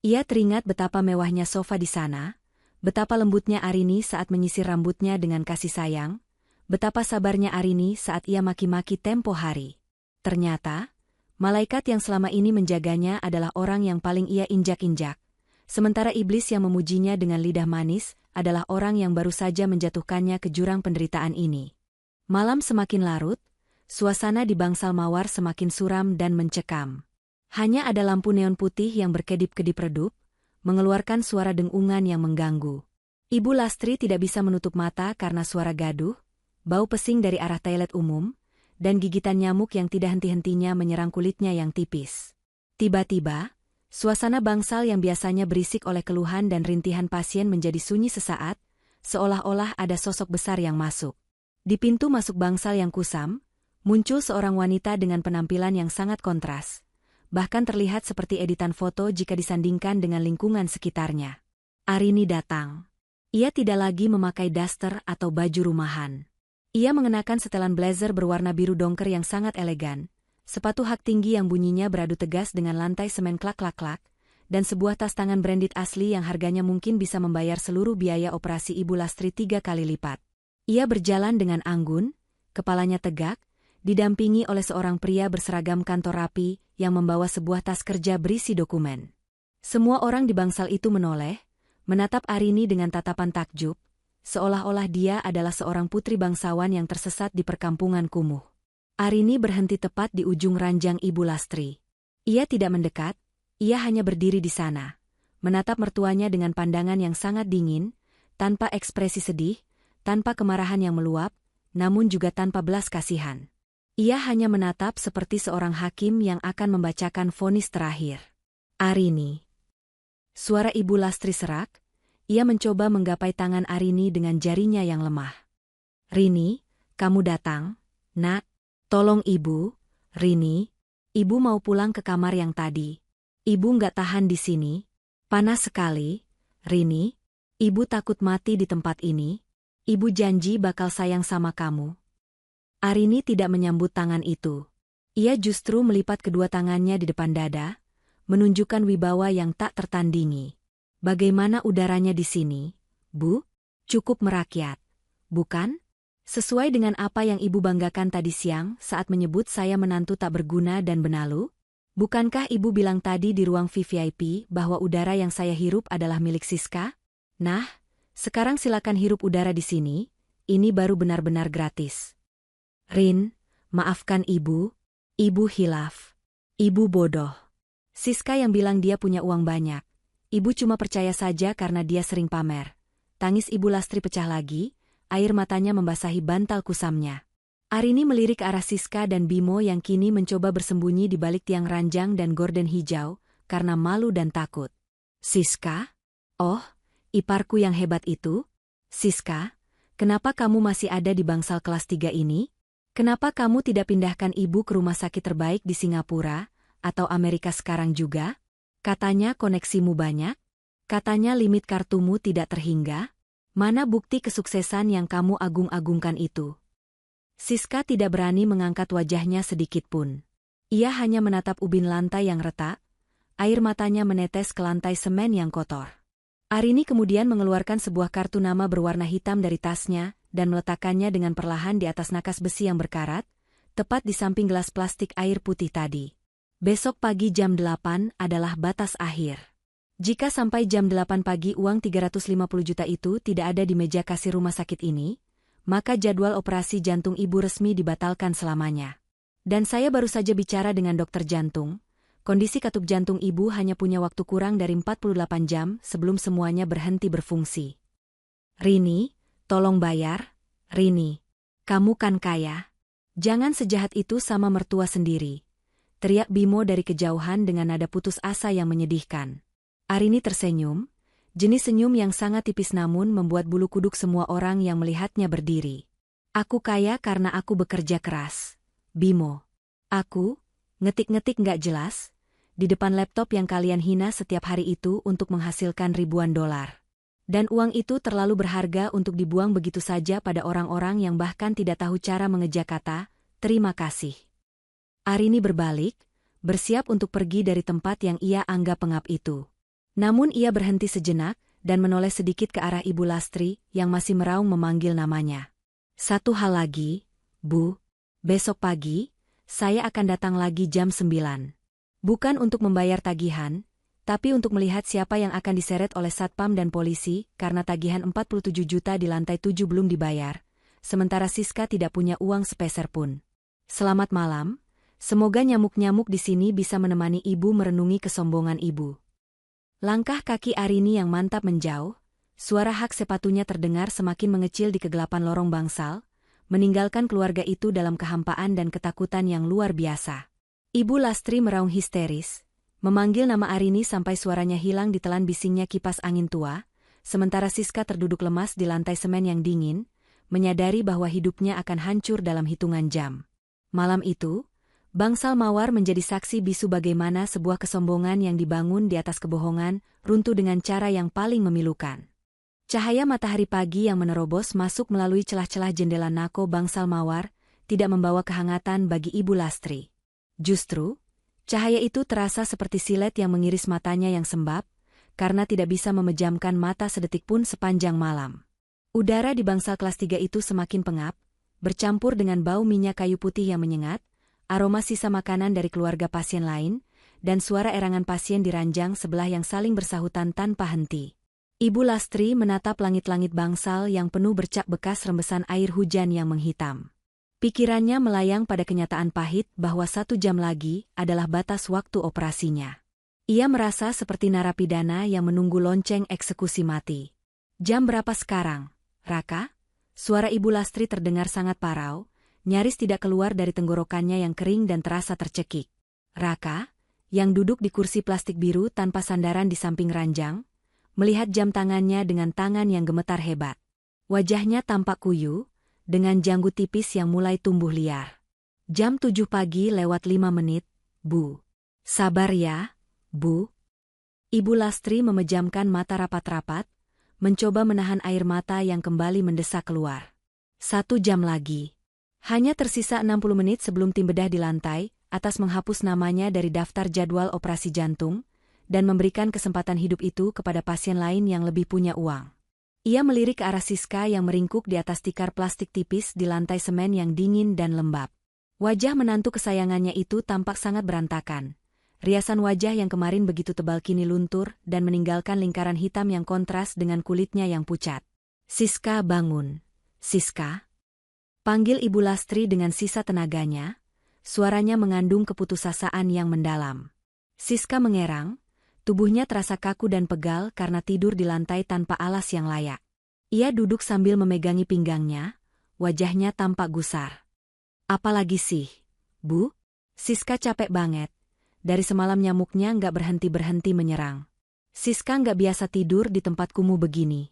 Speaker 1: Ia teringat betapa mewahnya sofa di sana, betapa lembutnya Arini saat menyisir rambutnya dengan kasih sayang, betapa sabarnya Arini saat ia maki-maki tempo hari. Ternyata, malaikat yang selama ini menjaganya adalah orang yang paling ia injak-injak, sementara iblis yang memujinya dengan lidah manis adalah orang yang baru saja menjatuhkannya ke jurang penderitaan ini. Malam semakin larut, suasana di bangsal mawar semakin suram dan mencekam. Hanya ada lampu neon putih yang berkedip-kedip redup, mengeluarkan suara dengungan yang mengganggu. Ibu Lastri tidak bisa menutup mata karena suara gaduh, bau pesing dari arah toilet umum, dan gigitan nyamuk yang tidak henti-hentinya menyerang kulitnya yang tipis. Tiba-tiba, suasana bangsal yang biasanya berisik oleh keluhan dan rintihan pasien menjadi sunyi sesaat, seolah-olah ada sosok besar yang masuk. Di pintu masuk bangsal yang kusam, muncul seorang wanita dengan penampilan yang sangat kontras. Bahkan terlihat seperti editan foto jika disandingkan dengan lingkungan sekitarnya. Arini datang. Ia tidak lagi memakai daster atau baju rumahan. Ia mengenakan setelan blazer berwarna biru dongker yang sangat elegan, sepatu hak tinggi yang bunyinya beradu tegas dengan lantai semen klak-klak-klak, dan sebuah tas tangan branded asli yang harganya mungkin bisa membayar seluruh biaya operasi Ibu Lastri 3 kali lipat. Ia berjalan dengan anggun, kepalanya tegak, didampingi oleh seorang pria berseragam kantor rapi yang membawa sebuah tas kerja berisi dokumen. Semua orang di bangsal itu menoleh, menatap Arini dengan tatapan takjub, seolah-olah dia adalah seorang putri bangsawan yang tersesat di perkampungan kumuh. Arini berhenti tepat di ujung ranjang Ibu Lastri. Ia tidak mendekat, ia hanya berdiri di sana, menatap mertuanya dengan pandangan yang sangat dingin, tanpa ekspresi sedih, tanpa kemarahan yang meluap, namun juga tanpa belas kasihan. Ia hanya menatap seperti seorang hakim yang akan membacakan vonis terakhir. Arini. Suara Ibu Lastri serak. Ia mencoba menggapai tangan Arini dengan jarinya yang lemah. Rini, kamu datang, nak. Tolong ibu, Rini. Ibu mau pulang ke kamar yang tadi. Ibu nggak tahan di sini. Panas sekali, Rini. Ibu takut mati di tempat ini. Ibu janji bakal sayang sama kamu. Arini tidak menyambut tangan itu. Ia justru melipat kedua tangannya di depan dada, menunjukkan wibawa yang tak tertandingi. Bagaimana udaranya di sini, Bu? Cukup merakyat, bukan? Sesuai dengan apa yang Ibu banggakan tadi siang saat menyebut saya menantu tak berguna dan benalu? Bukankah Ibu bilang tadi di ruang VVIP bahwa udara yang saya hirup adalah milik Siska? Nah, sekarang silakan hirup udara di sini, ini baru benar-benar gratis. Rin, maafkan Ibu. Ibu hilaf. Ibu bodoh. Siska yang bilang dia punya uang banyak. Ibu cuma percaya saja karena dia sering pamer. Tangis Ibu Lastri pecah lagi, air matanya membasahi bantal kusamnya. Arini melirik ke arah Siska dan Bimo yang kini mencoba bersembunyi di balik tiang ranjang dan gorden hijau, karena malu dan takut. Siska? Oh, iparku yang hebat itu? Siska, kenapa kamu masih ada di bangsal kelas 3 ini? Kenapa kamu tidak pindahkan ibu ke rumah sakit terbaik di Singapura, atau Amerika sekarang juga? Katanya koneksimu banyak? Katanya limit kartumu tidak terhingga? Mana bukti kesuksesan yang kamu agung-agungkan itu? Siska tidak berani mengangkat wajahnya sedikitpun. Ia hanya menatap ubin lantai yang retak, air matanya menetes ke lantai semen yang kotor. Arini kemudian mengeluarkan sebuah kartu nama berwarna hitam dari tasnya dan meletakkannya dengan perlahan di atas nakas besi yang berkarat, tepat di samping gelas plastik air putih tadi. Besok pagi jam 8 adalah batas akhir. Jika sampai jam 8 pagi uang 350 juta itu tidak ada di meja kasir rumah sakit ini, maka jadwal operasi jantung ibu resmi dibatalkan selamanya. Dan saya baru saja bicara dengan dokter jantung, kondisi katup jantung ibu hanya punya waktu kurang dari 48 jam sebelum semuanya berhenti berfungsi. Rini, tolong bayar, Rini. Kamu kan kaya. Jangan sejahat itu sama mertua sendiri. Teriak Bimo dari kejauhan dengan nada putus asa yang menyedihkan. Arini tersenyum, jenis senyum yang sangat tipis namun membuat bulu kuduk semua orang yang melihatnya berdiri. Aku kaya karena aku bekerja keras. Bimo. Aku, ngetik-ngetik nggak jelas, di depan laptop yang kalian hina setiap hari itu untuk menghasilkan ribuan dolar. Dan uang itu terlalu berharga untuk dibuang begitu saja pada orang-orang yang bahkan tidak tahu cara mengejak kata, terima kasih. Arini berbalik, bersiap untuk pergi dari tempat yang ia anggap pengap itu. Namun ia berhenti sejenak dan menoleh sedikit ke arah Ibu Lastri yang masih meraung memanggil namanya. Satu hal lagi, Bu, besok pagi, saya akan datang lagi jam 9. Bukan untuk membayar tagihan, Tapi untuk melihat siapa yang akan diseret oleh Satpam dan polisi karena tagihan 47 juta di lantai 7 belum dibayar, sementara Siska tidak punya uang sepeser pun. Selamat malam, semoga nyamuk-nyamuk di sini bisa menemani ibu merenungi kesombongan ibu. Langkah kaki Arini yang mantap menjauh, suara hak sepatunya terdengar semakin mengecil di kegelapan lorong bangsal, meninggalkan keluarga itu dalam kehampaan dan ketakutan yang luar biasa. Ibu Lastri meraung histeris, memanggil nama Arini sampai suaranya hilang ditelan bisingnya kipas angin tua, sementara Siska terduduk lemas di lantai semen yang dingin, menyadari bahwa hidupnya akan hancur dalam hitungan jam. Malam itu, bangsal mawar menjadi saksi bisu bagaimana sebuah kesombongan yang dibangun di atas kebohongan runtuh dengan cara yang paling memilukan. Cahaya matahari pagi yang menerobos masuk melalui celah-celah jendela nako bangsal mawar tidak membawa kehangatan bagi Ibu Lastri. Justru, cahaya itu terasa seperti silet yang mengiris matanya yang sembab, karena tidak bisa memejamkan mata sedetik pun sepanjang malam. Udara di bangsal kelas 3 itu semakin pengap, bercampur dengan bau minyak kayu putih yang menyengat, aroma sisa makanan dari keluarga pasien lain, dan suara erangan pasien di ranjang sebelah yang saling bersahutan tanpa henti. Ibu Lastri menatap langit-langit bangsal yang penuh bercak bekas rembesan air hujan yang menghitam. Pikirannya melayang pada kenyataan pahit bahwa 1 jam lagi adalah batas waktu operasinya. Ia merasa seperti narapidana yang menunggu lonceng eksekusi mati. Jam berapa sekarang, Raka? Suara Ibu Lastri terdengar sangat parau, nyaris tidak keluar dari tenggorokannya yang kering dan terasa tercekik. Raka, yang duduk di kursi plastik biru tanpa sandaran di samping ranjang, melihat jam tangannya dengan tangan yang gemetar hebat. Wajahnya tampak kuyu, dengan janggut tipis yang mulai tumbuh liar. Jam 7 pagi lewat 5 menit, Bu. Sabar ya, Bu. Ibu Lastri memejamkan mata rapat-rapat, mencoba menahan air mata yang kembali mendesak keluar. 1 jam lagi. Hanya tersisa 60 menit sebelum tim bedah di lantai, atas menghapus namanya dari daftar jadwal operasi jantung, dan memberikan kesempatan hidup itu kepada pasien lain yang lebih punya uang. Ia melirik ke arah Siska yang meringkuk di atas tikar plastik tipis di lantai semen yang dingin dan lembab. Wajah menantu kesayangannya itu tampak sangat berantakan. Riasan wajah yang kemarin begitu tebal kini luntur dan meninggalkan lingkaran hitam yang kontras dengan kulitnya yang pucat. Siska bangun. Siska? Panggil Ibu Lastri dengan sisa tenaganya, suaranya mengandung keputusasaan yang mendalam. Siska mengerang, tubuhnya terasa kaku dan pegal karena tidur di lantai tanpa alas yang layak. Ia duduk sambil memegangi pinggangnya, wajahnya tampak gusar. Apalagi sih, Bu? Siska capek banget. Dari semalam nyamuknya nggak berhenti-berhenti menyerang. Siska nggak biasa tidur di tempat kumuh begini.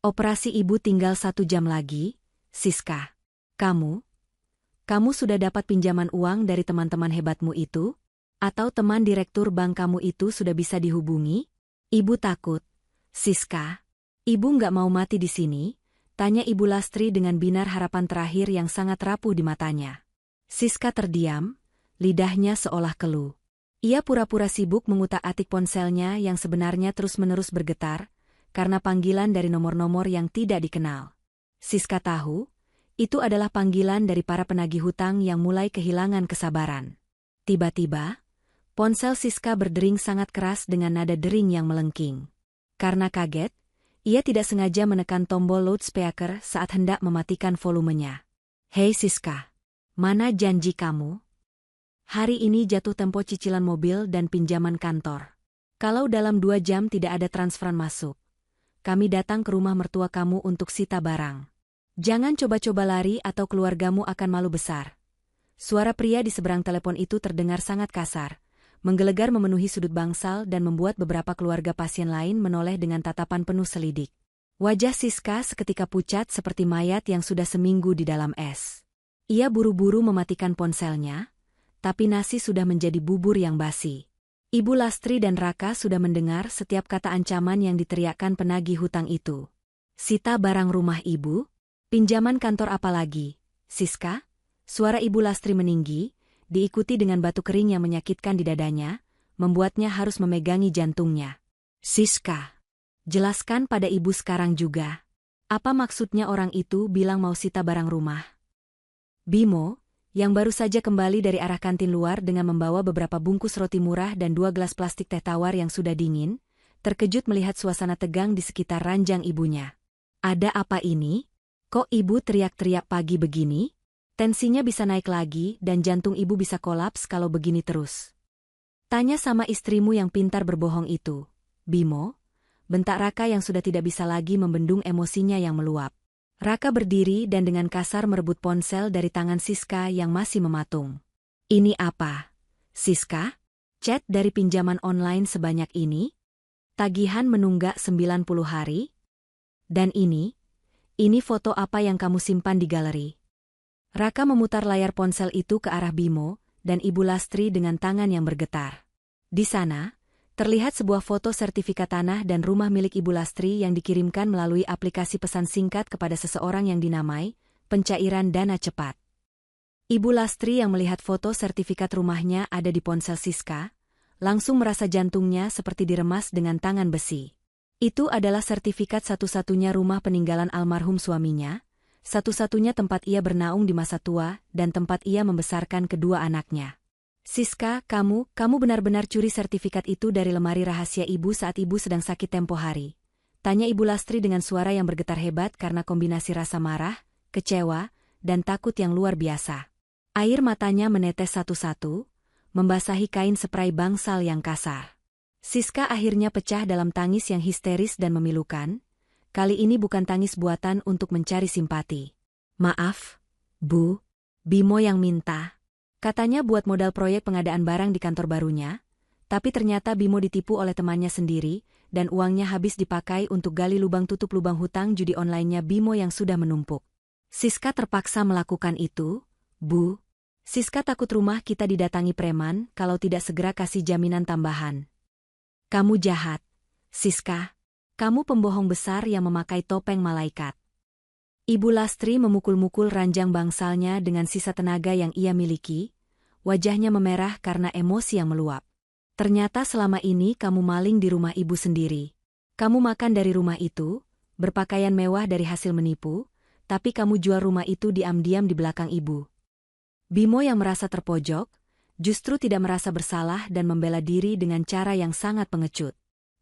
Speaker 1: Operasi ibu tinggal 1 jam lagi, Siska. Kamu sudah dapat pinjaman uang dari teman-teman hebatmu itu? Atau teman direktur bank kamu itu sudah bisa dihubungi? Ibu takut. Siska, ibu nggak mau mati di sini? Tanya Ibu Lastri dengan binar harapan terakhir yang sangat rapuh di matanya. Siska terdiam, lidahnya seolah keluh. Ia pura-pura sibuk mengutak-atik ponselnya yang sebenarnya terus-menerus bergetar, karena panggilan dari nomor-nomor yang tidak dikenal. Siska tahu, itu adalah panggilan dari para penagih hutang yang mulai kehilangan kesabaran. Tiba-tiba, ponsel Siska berdering sangat keras dengan nada dering yang melengking. Karena kaget, ia tidak sengaja menekan tombol loudspeaker saat hendak mematikan volumenya. Hei Siska, mana janji kamu? Hari ini jatuh tempo cicilan mobil dan pinjaman kantor. Kalau dalam 2 jam tidak ada transferan masuk, kami datang ke rumah mertua kamu untuk sita barang. Jangan coba-coba lari atau keluargamu akan malu besar. Suara pria di seberang telepon itu terdengar sangat kasar, menggelegar memenuhi sudut bangsal dan membuat beberapa keluarga pasien lain menoleh dengan tatapan penuh selidik. Wajah Siska seketika pucat seperti mayat yang sudah seminggu di dalam es. Ia buru-buru mematikan ponselnya, tapi nasi sudah menjadi bubur yang basi. Ibu Lastri dan Raka sudah mendengar setiap kata ancaman yang diteriakkan penagih hutang itu. Sita barang rumah ibu? Pinjaman kantor apa lagi, Siska? Suara Ibu Lastri meninggi, diikuti dengan batu kering yang menyakitkan di dadanya, membuatnya harus memegangi jantungnya. Siska, jelaskan pada ibu sekarang juga. Apa maksudnya orang itu bilang mau sita barang rumah? Bimo, yang baru saja kembali dari arah kantin luar dengan membawa beberapa bungkus roti murah dan 2 gelas plastik teh tawar yang sudah dingin, terkejut melihat suasana tegang di sekitar ranjang ibunya. Ada apa ini? Kok ibu teriak-teriak pagi begini? Tensinya bisa naik lagi dan jantung ibu bisa kolaps kalau begini terus. Tanya sama istrimu yang pintar berbohong itu, Bimo, bentak Raka yang sudah tidak bisa lagi membendung emosinya yang meluap. Raka berdiri dan dengan kasar merebut ponsel dari tangan Siska yang masih mematung. Ini apa? Siska? Chat dari pinjaman online sebanyak ini? Tagihan menunggak 90 hari? Dan ini foto apa yang kamu simpan di galeri? Raka memutar layar ponsel itu ke arah Bimo dan Ibu Lastri dengan tangan yang bergetar. Di sana, terlihat sebuah foto sertifikat tanah dan rumah milik Ibu Lastri yang dikirimkan melalui aplikasi pesan singkat kepada seseorang yang dinamai pencairan dana cepat. Ibu Lastri yang melihat foto sertifikat rumahnya ada di ponsel Siska, langsung merasa jantungnya seperti diremas dengan tangan besi. Itu adalah sertifikat satu-satunya rumah peninggalan almarhum suaminya, satu-satunya tempat ia bernaung di masa tua dan tempat ia membesarkan kedua anaknya. Siska, kamu benar-benar curi sertifikat itu dari lemari rahasia ibu saat ibu sedang sakit tempo hari. Tanya Ibu Lastri dengan suara yang bergetar hebat karena kombinasi rasa marah, kecewa, dan takut yang luar biasa. Air matanya menetes satu-satu, membasahi kain spray bangsal yang kasar. Siska akhirnya pecah dalam tangis yang histeris dan memilukan. Kali ini bukan tangis buatan untuk mencari simpati. Maaf, Bu, Bimo yang minta. Katanya buat modal proyek pengadaan barang di kantor barunya, tapi ternyata Bimo ditipu oleh temannya sendiri, dan uangnya habis dipakai untuk gali lubang tutup lubang hutang judi online-nya Bimo yang sudah menumpuk. Siska terpaksa melakukan itu, Bu. Siska takut rumah kita didatangi preman kalau tidak segera kasih jaminan tambahan. Kamu jahat, Siska. Kamu pembohong besar yang memakai topeng malaikat. Ibu Lastri memukul-mukul ranjang bangsalnya dengan sisa tenaga yang ia miliki, wajahnya memerah karena emosi yang meluap. Ternyata selama ini kamu maling di rumah ibu sendiri. Kamu makan dari rumah itu, berpakaian mewah dari hasil menipu, tapi kamu jual rumah itu diam-diam di belakang ibu. Bimo yang merasa terpojok, justru tidak merasa bersalah dan membela diri dengan cara yang sangat pengecut.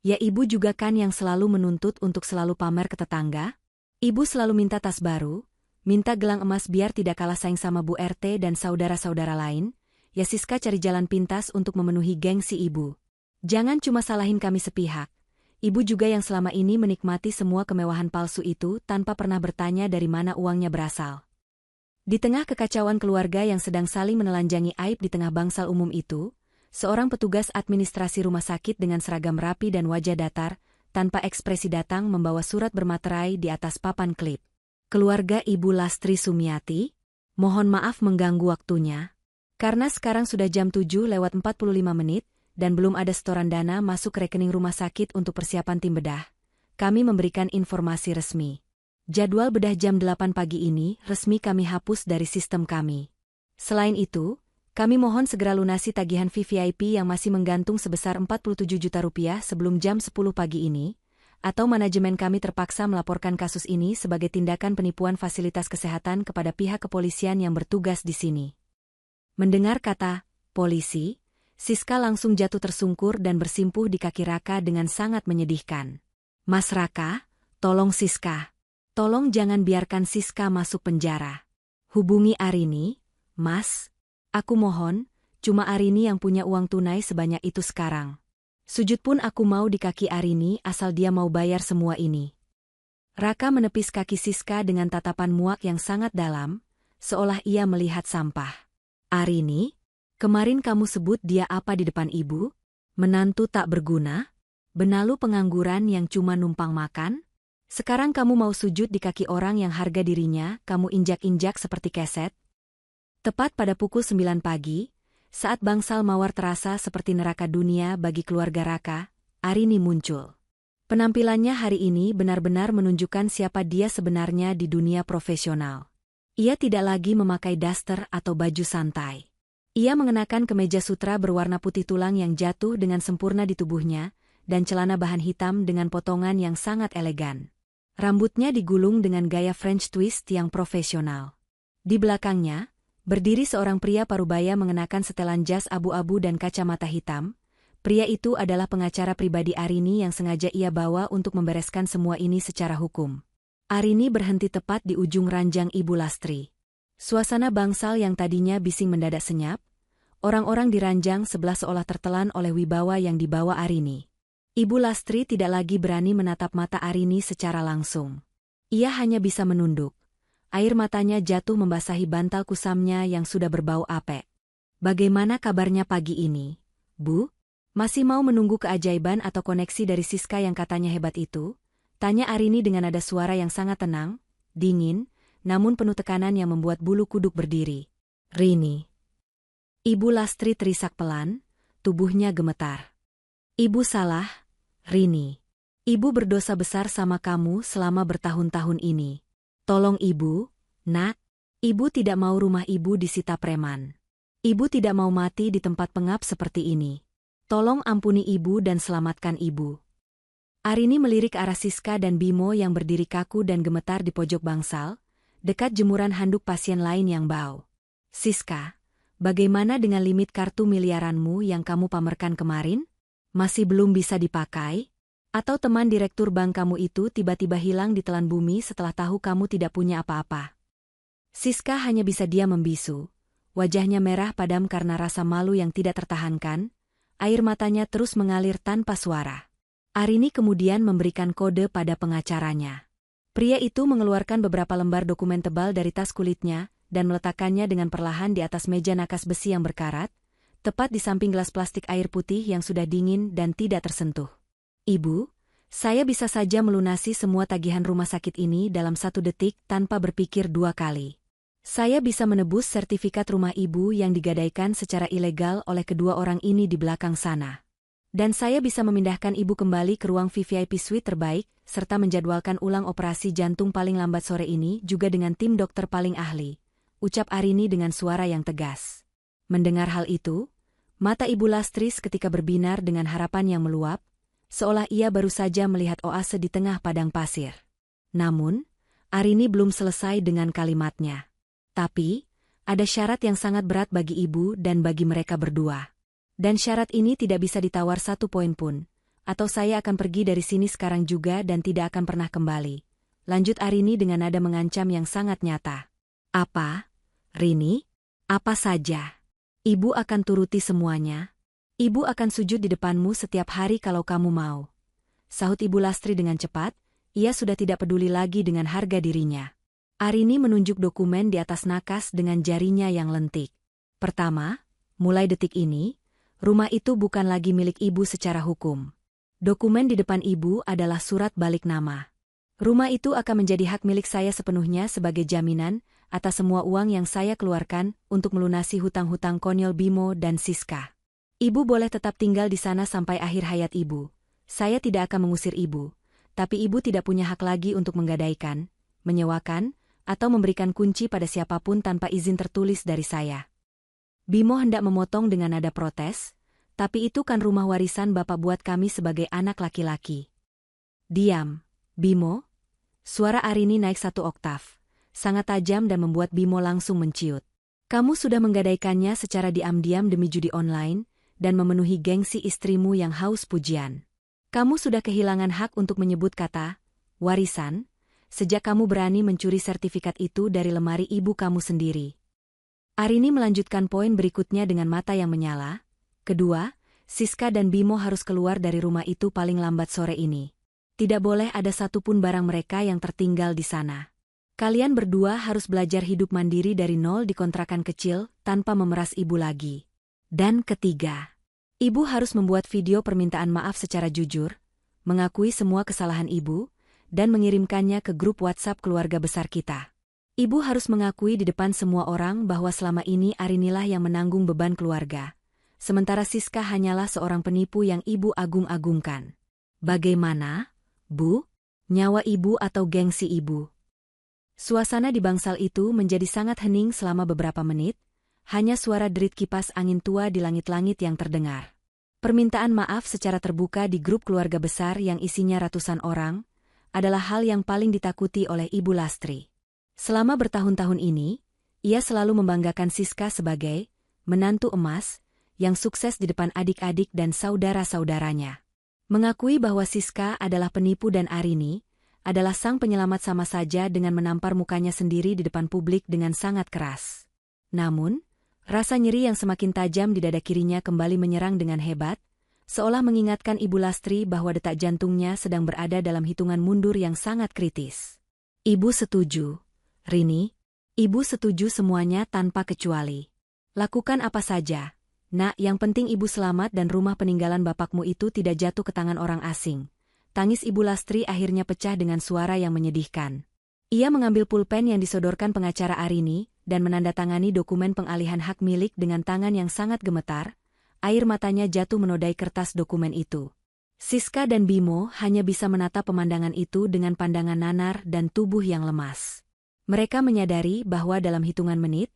Speaker 1: Ya ibu juga kan yang selalu menuntut untuk selalu pamer ke tetangga? Ibu selalu minta tas baru, minta gelang emas biar tidak kalah saing sama Bu RT dan saudara-saudara lain. Ya Siska cari jalan pintas untuk memenuhi gengsi ibu. Jangan cuma salahin kami sepihak. Ibu juga yang selama ini menikmati semua kemewahan palsu itu tanpa pernah bertanya dari mana uangnya berasal. Di tengah kekacauan keluarga yang sedang saling menelanjangi aib di tengah bangsal umum itu, seorang petugas administrasi rumah sakit dengan seragam rapi dan wajah datar, tanpa ekspresi datang membawa surat bermaterai di atas papan klip. Keluarga Ibu Lastri Sumiati, mohon maaf mengganggu waktunya. Karena sekarang sudah jam 7:45 dan belum ada setoran dana masuk rekening rumah sakit untuk persiapan tim bedah, kami memberikan informasi resmi. Jadwal bedah jam 8 pagi ini resmi kami hapus dari sistem kami. Selain itu, kami mohon segera lunasi tagihan VVIP yang masih menggantung sebesar 47 juta rupiah sebelum jam 10 pagi ini, atau manajemen kami terpaksa melaporkan kasus ini sebagai tindakan penipuan fasilitas kesehatan kepada pihak kepolisian yang bertugas di sini. Mendengar kata polisi, Siska langsung jatuh tersungkur dan bersimpuh di kaki Raka dengan sangat menyedihkan. Mas Raka, tolong Siska. Tolong jangan biarkan Siska masuk penjara. Hubungi Arini, Mas. Aku mohon, cuma Arini yang punya uang tunai sebanyak itu sekarang. Sujud pun aku mau di kaki Arini asal dia mau bayar semua ini. Raka menepis kaki Siska dengan tatapan muak yang sangat dalam, seolah ia melihat sampah. Arini, kemarin kamu sebut dia apa di depan ibu? Menantu tak berguna? Benalu pengangguran yang cuma numpang makan? Sekarang kamu mau sujud di kaki orang yang harga dirinya kamu injak-injak seperti keset? Tepat pada pukul 9 pagi, saat bangsal mawar terasa seperti neraka dunia bagi keluarga Raka, Arini muncul. Penampilannya hari ini benar-benar menunjukkan siapa dia sebenarnya di dunia profesional. Ia tidak lagi memakai daster atau baju santai. Ia mengenakan kemeja sutra berwarna putih tulang yang jatuh dengan sempurna di tubuhnya, dan celana bahan hitam dengan potongan yang sangat elegan. Rambutnya digulung dengan gaya French twist yang profesional. Di belakangnya, Berdiri seorang pria parubaya mengenakan setelan jas abu-abu dan kacamata hitam. Pria itu adalah pengacara pribadi Arini yang sengaja ia bawa untuk membereskan semua ini secara hukum. Arini berhenti tepat di ujung ranjang Ibu Lastri. Suasana bangsal yang tadinya bising mendadak senyap. Orang-orang di ranjang sebelah seolah tertelan oleh wibawa yang dibawa Arini. Ibu Lastri tidak lagi berani menatap mata Arini secara langsung. Ia hanya bisa menunduk. Air matanya jatuh membasahi bantal kusamnya yang sudah berbau apek. "Bagaimana kabarnya pagi ini, Bu? Masih mau menunggu keajaiban atau koneksi dari Siska yang katanya hebat itu?" Tanya Arini dengan nada suara yang sangat tenang, dingin, namun penuh tekanan yang membuat bulu kuduk berdiri. "Rini." Ibu Lastri terisak pelan, tubuhnya gemetar. "Ibu salah, Rini. Ibu berdosa besar sama kamu selama bertahun-tahun ini. Tolong Ibu, Nak. Ibu tidak mau rumah Ibu disita preman. Ibu tidak mau mati di tempat pengap seperti ini. Tolong ampuni Ibu dan selamatkan Ibu." Arini melirik arah Siska dan Bimo yang berdiri kaku dan gemetar di pojok bangsal, dekat jemuran handuk pasien lain yang bau. "Siska, bagaimana dengan limit kartu miliaranmu yang kamu pamerkan kemarin? Masih belum bisa dipakai? Atau teman direktur bank kamu itu tiba-tiba hilang di telan bumi setelah tahu kamu tidak punya apa-apa?" Siska hanya bisa diam membisu. Wajahnya merah padam karena rasa malu yang tidak tertahankan. Air matanya terus mengalir tanpa suara. Arini kemudian memberikan kode pada pengacaranya. Pria itu mengeluarkan beberapa lembar dokumen tebal dari tas kulitnya dan meletakkannya dengan perlahan di atas meja nakas besi yang berkarat, tepat di samping gelas plastik air putih yang sudah dingin dan tidak tersentuh. "Ibu, saya bisa saja melunasi semua tagihan rumah sakit ini dalam 1 detik tanpa berpikir 2 kali. Saya bisa menebus sertifikat rumah Ibu yang digadaikan secara ilegal oleh kedua orang ini di belakang sana. Dan saya bisa memindahkan Ibu kembali ke ruang VVIP suite terbaik, serta menjadwalkan ulang operasi jantung paling lambat sore ini juga dengan tim dokter paling ahli," ucap Arini dengan suara yang tegas. Mendengar hal itu, mata Ibu Lastri seketika berbinar dengan harapan yang meluap, seolah ia baru saja melihat oase di tengah padang pasir. Namun, Arini belum selesai dengan kalimatnya. "Tapi, ada syarat yang sangat berat bagi Ibu dan bagi mereka berdua. Dan syarat ini tidak bisa ditawar 1 poin pun, atau saya akan pergi dari sini sekarang juga dan tidak akan pernah kembali," lanjut Arini dengan nada mengancam yang sangat nyata. "Apa, Rini? Apa saja? Ibu akan turuti semuanya. Ibu akan sujud di depanmu setiap hari kalau kamu mau," sahut Ibu Lastri dengan cepat. Ia sudah tidak peduli lagi dengan harga dirinya. Arini menunjuk dokumen di atas nakas dengan jarinya yang lentik. "Pertama, mulai detik ini, rumah itu bukan lagi milik Ibu secara hukum. Dokumen di depan Ibu adalah surat balik nama. Rumah itu akan menjadi hak milik saya sepenuhnya sebagai jaminan atas semua uang yang saya keluarkan untuk melunasi hutang-hutang konyol Bimo dan Siska. Ibu boleh tetap tinggal di sana sampai akhir hayat Ibu. Saya tidak akan mengusir Ibu, tapi Ibu tidak punya hak lagi untuk menggadaikan, menyewakan, atau memberikan kunci pada siapapun tanpa izin tertulis dari saya." Bimo hendak memotong dengan nada protes, "Tapi itu kan rumah warisan Bapak buat kami sebagai anak laki-laki." "Diam, Bimo." Suara Arini naik 1 oktav, sangat tajam dan membuat Bimo langsung menciut. "Kamu sudah menggadaikannya secara diam-diam demi judi online, dan memenuhi gengsi istrimu yang haus pujian. Kamu sudah kehilangan hak untuk menyebut kata warisan sejak kamu berani mencuri sertifikat itu dari lemari ibu kamu sendiri." Arini melanjutkan poin berikutnya dengan mata yang menyala. "Kedua, Siska dan Bimo harus keluar dari rumah itu paling lambat sore ini. Tidak boleh ada satupun barang mereka yang tertinggal di sana. Kalian berdua harus belajar hidup mandiri dari nol di kontrakan kecil tanpa memeras Ibu lagi. Dan ketiga, Ibu harus membuat video permintaan maaf secara jujur, mengakui semua kesalahan Ibu, dan mengirimkannya ke grup WhatsApp keluarga besar kita. Ibu harus mengakui di depan semua orang bahwa selama ini Arinilah yang menanggung beban keluarga, sementara Siska hanyalah seorang penipu yang Ibu agung-agungkan. Bagaimana, Bu? Nyawa Ibu atau gengsi Ibu?" Suasana di bangsal itu menjadi sangat hening selama beberapa menit, hanya suara derit kipas angin tua di langit-langit yang terdengar. Permintaan maaf secara terbuka di grup keluarga besar yang isinya ratusan orang adalah hal yang paling ditakuti oleh Ibu Lastri. Selama bertahun-tahun ini, Ia selalu membanggakan Siska sebagai menantu emas yang sukses di depan adik-adik dan saudara-saudaranya. Mengakui bahwa Siska adalah penipu dan Arini adalah sang penyelamat sama saja dengan menampar mukanya sendiri di depan publik dengan sangat keras. Namun, rasa nyeri yang semakin tajam di dada kirinya kembali menyerang dengan hebat, seolah mengingatkan Ibu Lastri bahwa detak jantungnya sedang berada dalam hitungan mundur yang sangat kritis. Ibu setuju, Rini. Ibu setuju semuanya tanpa kecuali. Lakukan apa saja. Nak, yang penting ibu selamat dan rumah peninggalan bapakmu itu tidak jatuh ke tangan orang asing. Tangis Ibu Lastri akhirnya pecah dengan suara yang menyedihkan. Ia mengambil pulpen yang disodorkan pengacara Arini dan menandatangani dokumen pengalihan hak milik dengan tangan yang sangat gemetar. Air matanya jatuh menodai kertas dokumen itu. Siska dan Bimo hanya bisa menatap pemandangan itu dengan pandangan nanar dan tubuh yang lemas. Mereka menyadari bahwa dalam hitungan menit,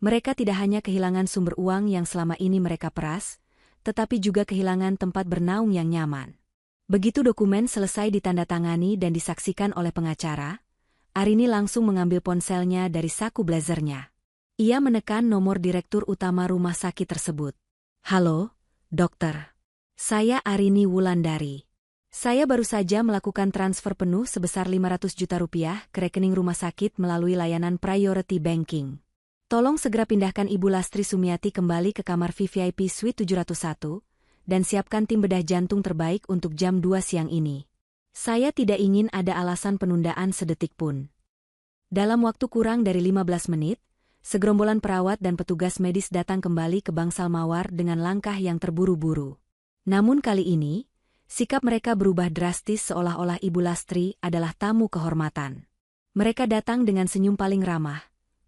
Speaker 1: mereka tidak hanya kehilangan sumber uang yang selama ini mereka peras, tetapi juga kehilangan tempat bernaung yang nyaman. Begitu dokumen selesai ditandatangani dan disaksikan oleh pengacara, Arini langsung mengambil ponselnya dari saku blazernya. Ia menekan nomor direktur utama rumah sakit tersebut. Halo, dokter. Saya Arini Wulandari. Saya baru saja melakukan transfer penuh sebesar 500 juta rupiah ke rekening rumah sakit melalui layanan priority banking. Tolong segera pindahkan Ibu Lastri Sumiati kembali ke kamar VVIP Suite 701, dan siapkan tim bedah jantung terbaik untuk jam 2 siang ini. Saya tidak ingin ada alasan penundaan sedetik pun. Dalam waktu kurang dari 15 menit, segerombolan perawat dan petugas medis datang kembali ke bangsal mawar dengan langkah yang terburu-buru. Namun kali ini, sikap mereka berubah drastis seolah-olah Ibu Lastri adalah tamu kehormatan. Mereka datang dengan senyum paling ramah,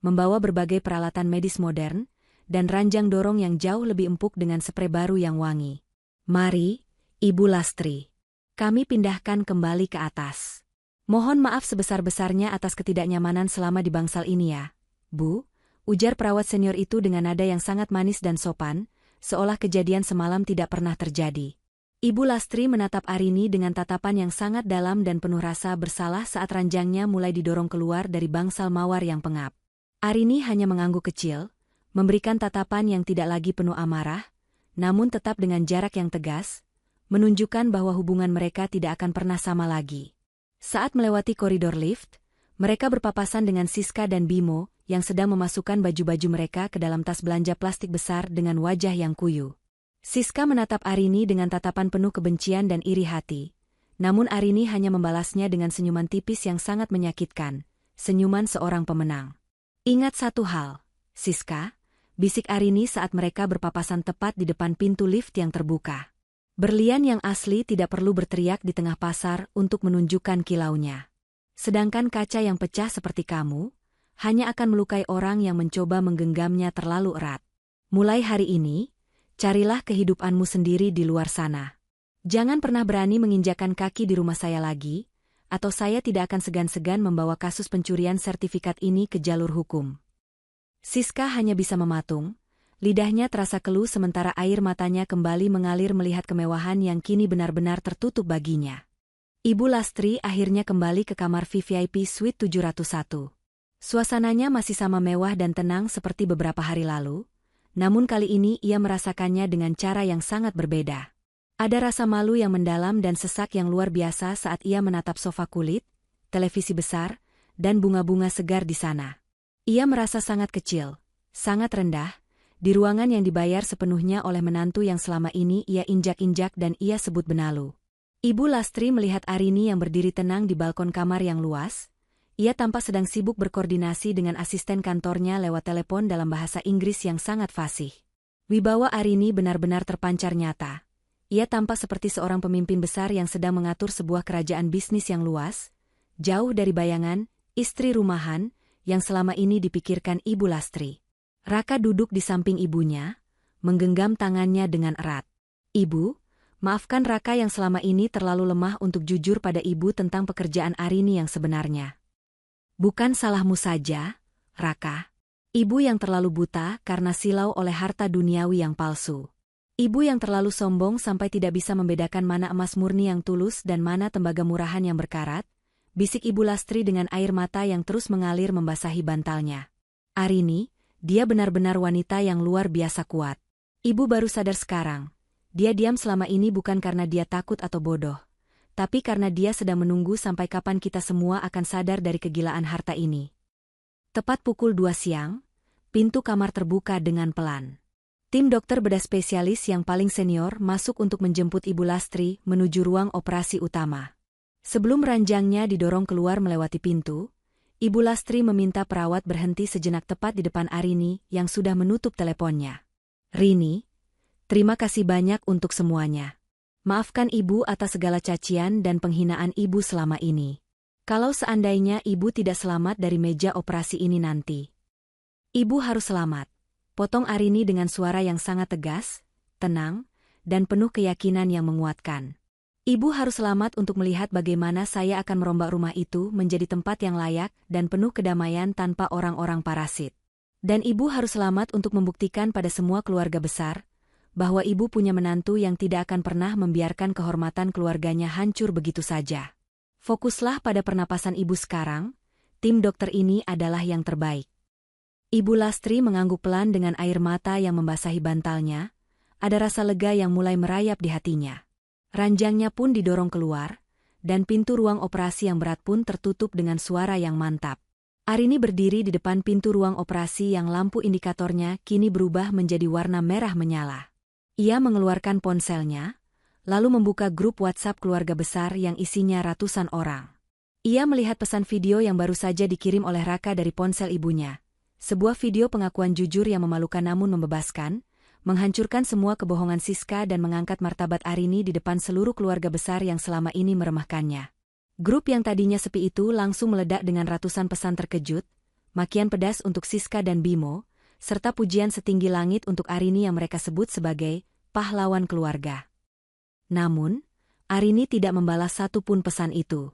Speaker 1: membawa berbagai peralatan medis modern, dan ranjang dorong yang jauh lebih empuk dengan spray baru yang wangi. Mari, Ibu Lastri. Kami pindahkan kembali ke atas. Mohon maaf sebesar-besarnya atas ketidaknyamanan selama di bangsal ini ya, Bu, ujar perawat senior itu dengan nada yang sangat manis dan sopan, seolah kejadian semalam tidak pernah terjadi. Ibu Lastri menatap Arini dengan tatapan yang sangat dalam dan penuh rasa bersalah saat ranjangnya mulai didorong keluar dari bangsal mawar yang pengap. Arini hanya mengangguk kecil, memberikan tatapan yang tidak lagi penuh amarah, namun tetap dengan jarak yang tegas, menunjukkan bahwa hubungan mereka tidak akan pernah sama lagi. Saat melewati koridor lift, mereka berpapasan dengan Siska dan Bimo yang sedang memasukkan baju-baju mereka ke dalam tas belanja plastik besar dengan wajah yang kuyu. Siska menatap Arini dengan tatapan penuh kebencian dan iri hati, namun Arini hanya membalasnya dengan senyuman tipis yang sangat menyakitkan, senyuman seorang pemenang. Ingat satu hal, Siska, bisik Arini saat mereka berpapasan tepat di depan pintu lift yang terbuka. Berlian yang asli tidak perlu berteriak di tengah pasar untuk menunjukkan kilaunya. Sedangkan kaca yang pecah seperti kamu, hanya akan melukai orang yang mencoba menggenggamnya terlalu erat. Mulai hari ini, carilah kehidupanmu sendiri di luar sana. Jangan pernah berani menginjakan kaki di rumah saya lagi, atau saya tidak akan segan-segan membawa kasus pencurian sertifikat ini ke jalur hukum. Siska hanya bisa mematung. Lidahnya terasa keluh sementara air matanya kembali mengalir melihat kemewahan yang kini benar-benar tertutup baginya. Ibu Lastri akhirnya kembali ke kamar VVIP Suite 701. Suasananya masih sama mewah dan tenang seperti beberapa hari lalu, namun kali ini ia merasakannya dengan cara yang sangat berbeda. Ada rasa malu yang mendalam dan sesak yang luar biasa saat ia menatap sofa kulit, televisi besar, dan bunga-bunga segar di sana. Ia merasa sangat kecil, sangat rendah, di ruangan yang dibayar sepenuhnya oleh menantu yang selama ini ia injak-injak dan ia sebut benalu. Ibu Lastri melihat Arini yang berdiri tenang di balkon kamar yang luas. Ia tampak sedang sibuk berkoordinasi dengan asisten kantornya lewat telepon dalam bahasa Inggris yang sangat fasih. Wibawa Arini benar-benar terpancar nyata. Ia tampak seperti seorang pemimpin besar yang sedang mengatur sebuah kerajaan bisnis yang luas, jauh dari bayangan istri rumahan yang selama ini dipikirkan Ibu Lastri. Raka duduk di samping ibunya, menggenggam tangannya dengan erat. Ibu, maafkan Raka yang selama ini terlalu lemah untuk jujur pada ibu tentang pekerjaan Arini yang sebenarnya. Bukan salahmu saja, Raka. Ibu yang terlalu buta karena silau oleh harta duniawi yang palsu. Ibu yang terlalu sombong sampai tidak bisa membedakan mana emas murni yang tulus dan mana tembaga murahan yang berkarat, bisik Ibu Lastri dengan air mata yang terus mengalir membasahi bantalnya. Arini, dia benar-benar wanita yang luar biasa kuat. Ibu baru sadar sekarang. Dia diam selama ini bukan karena dia takut atau bodoh, tapi karena dia sedang menunggu sampai kapan kita semua akan sadar dari kegilaan harta ini. Tepat pukul 2 siang, pintu kamar terbuka dengan pelan. Tim dokter bedah spesialis yang paling senior masuk untuk menjemput Ibu Lastri menuju ruang operasi utama. Sebelum ranjangnya didorong keluar melewati pintu, Ibu Lastri meminta perawat berhenti sejenak tepat di depan Arini yang sudah menutup teleponnya. "Rini, terima kasih banyak untuk semuanya. Maafkan Ibu atas segala cacian dan penghinaan Ibu selama ini. Kalau seandainya Ibu tidak selamat dari meja operasi ini nanti. Ibu harus selamat," potong Arini dengan suara yang sangat tegas, tenang, dan penuh keyakinan yang menguatkan. "Ibu harus selamat untuk melihat bagaimana saya akan merombak rumah itu menjadi tempat yang layak dan penuh kedamaian tanpa orang-orang parasit. Dan Ibu harus selamat untuk membuktikan pada semua keluarga besar bahwa Ibu punya menantu yang tidak akan pernah membiarkan kehormatan keluarganya hancur begitu saja. Fokuslah pada pernapasan Ibu sekarang, tim dokter ini adalah yang terbaik." Ibu Lastri mengangguk pelan dengan air mata yang membasahi bantalnya, ada rasa lega yang mulai merayap di hatinya. Ranjangnya pun didorong keluar, dan pintu ruang operasi yang berat pun tertutup dengan suara yang mantap. Arini berdiri di depan pintu ruang operasi yang lampu indikatornya kini berubah menjadi warna merah menyala. Ia mengeluarkan ponselnya, lalu membuka grup WhatsApp keluarga besar yang isinya ratusan orang. Ia melihat pesan video yang baru saja dikirim oleh Raka dari ponsel ibunya. Sebuah video pengakuan jujur yang memalukan namun membebaskan, menghancurkan semua kebohongan Siska dan mengangkat martabat Arini di depan seluruh keluarga besar yang selama ini meremehkannya. Grup yang tadinya sepi itu langsung meledak dengan ratusan pesan terkejut, makian pedas untuk Siska dan Bimo, serta pujian setinggi langit untuk Arini yang mereka sebut sebagai pahlawan keluarga. Namun, Arini tidak membalas satu pun pesan itu.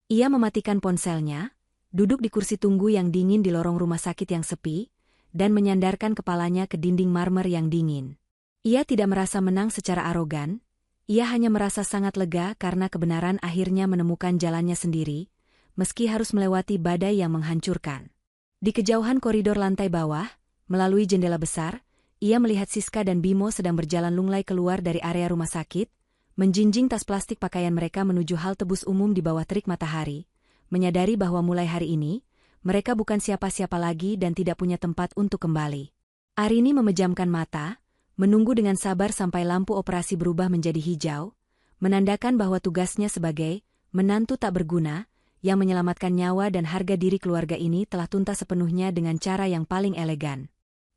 Speaker 1: Ia mematikan ponselnya, duduk di kursi tunggu yang dingin di lorong rumah sakit yang sepi, dan menyandarkan kepalanya ke dinding marmer yang dingin. Ia tidak merasa menang secara arogan, ia hanya merasa sangat lega karena kebenaran akhirnya menemukan jalannya sendiri, meski harus melewati badai yang menghancurkan. Di kejauhan koridor lantai bawah, melalui jendela besar, ia melihat Siska dan Bimo sedang berjalan lunglai keluar dari area rumah sakit, menjinjing tas plastik pakaian mereka menuju halte bus umum di bawah terik matahari, menyadari bahwa mulai hari ini, mereka bukan siapa-siapa lagi dan tidak punya tempat untuk kembali. Arini memejamkan mata, menunggu dengan sabar sampai lampu operasi berubah menjadi hijau, menandakan bahwa tugasnya sebagai menantu tak berguna, yang menyelamatkan nyawa dan harga diri keluarga ini telah tuntas sepenuhnya dengan cara yang paling elegan.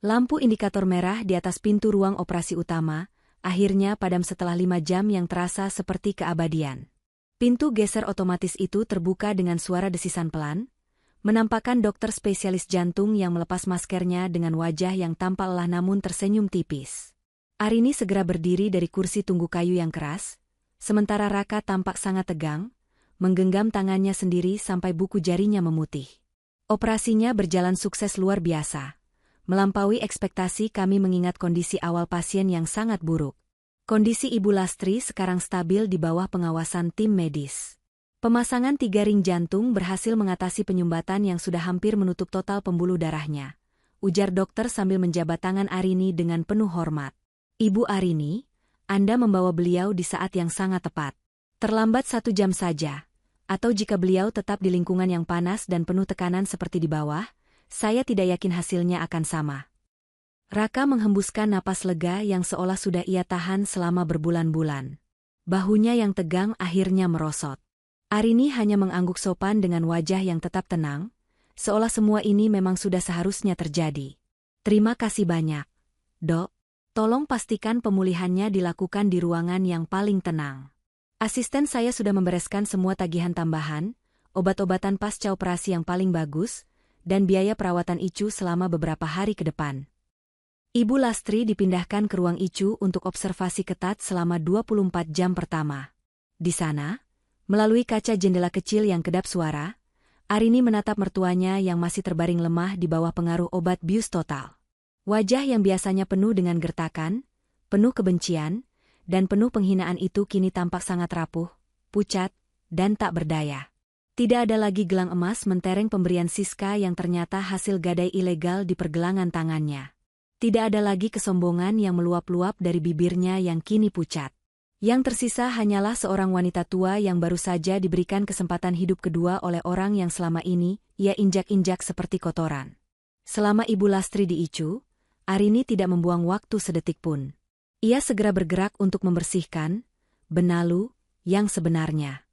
Speaker 1: Lampu indikator merah di atas pintu ruang operasi utama, akhirnya padam setelah 5 jam yang terasa seperti keabadian. Pintu geser otomatis itu terbuka dengan suara desisan pelan, menampakkan dokter spesialis jantung yang melepas maskernya dengan wajah yang tampak lelah namun tersenyum tipis. Arini segera berdiri dari kursi tunggu kayu yang keras, sementara Raka tampak sangat tegang, menggenggam tangannya sendiri sampai buku jarinya memutih. Operasinya berjalan sukses luar biasa. Melampaui ekspektasi kami mengingat kondisi awal pasien yang sangat buruk. Kondisi Ibu Lastri sekarang stabil di bawah pengawasan tim medis. Pemasangan 3 ring jantung berhasil mengatasi penyumbatan yang sudah hampir menutup total pembuluh darahnya, ujar dokter sambil menjabat tangan Arini dengan penuh hormat. "Ibu Arini, Anda membawa beliau di saat yang sangat tepat. Terlambat 1 jam saja, atau jika beliau tetap di lingkungan yang panas dan penuh tekanan seperti di bawah, saya tidak yakin hasilnya akan sama." Raka menghembuskan napas lega yang seolah sudah ia tahan selama berbulan-bulan. Bahunya yang tegang akhirnya merosot. Arini hanya mengangguk sopan dengan wajah yang tetap tenang, seolah semua ini memang sudah seharusnya terjadi. "Terima kasih banyak, Dok. Tolong pastikan pemulihannya dilakukan di ruangan yang paling tenang. Asisten saya sudah membereskan semua tagihan tambahan, obat-obatan pasca operasi yang paling bagus, dan biaya perawatan Icu selama beberapa hari ke depan." Ibu Lastri dipindahkan ke ruang Icu untuk observasi ketat selama 24 jam pertama. Di sana, melalui kaca jendela kecil yang kedap suara, Arini menatap mertuanya yang masih terbaring lemah di bawah pengaruh obat bius total. Wajah yang biasanya penuh dengan gertakan, penuh kebencian, dan penuh penghinaan itu kini tampak sangat rapuh, pucat, dan tak berdaya. Tidak ada lagi gelang emas mentereng pemberian Siska yang ternyata hasil gadai ilegal di pergelangan tangannya. Tidak ada lagi kesombongan yang meluap-luap dari bibirnya yang kini pucat. Yang tersisa hanyalah seorang wanita tua yang baru saja diberikan kesempatan hidup kedua oleh orang yang selama ini ia injak-injak seperti kotoran. Selama Ibu Lastri diicu, Arini tidak membuang waktu sedetik pun. Ia segera bergerak untuk membersihkan benalu yang sebenarnya.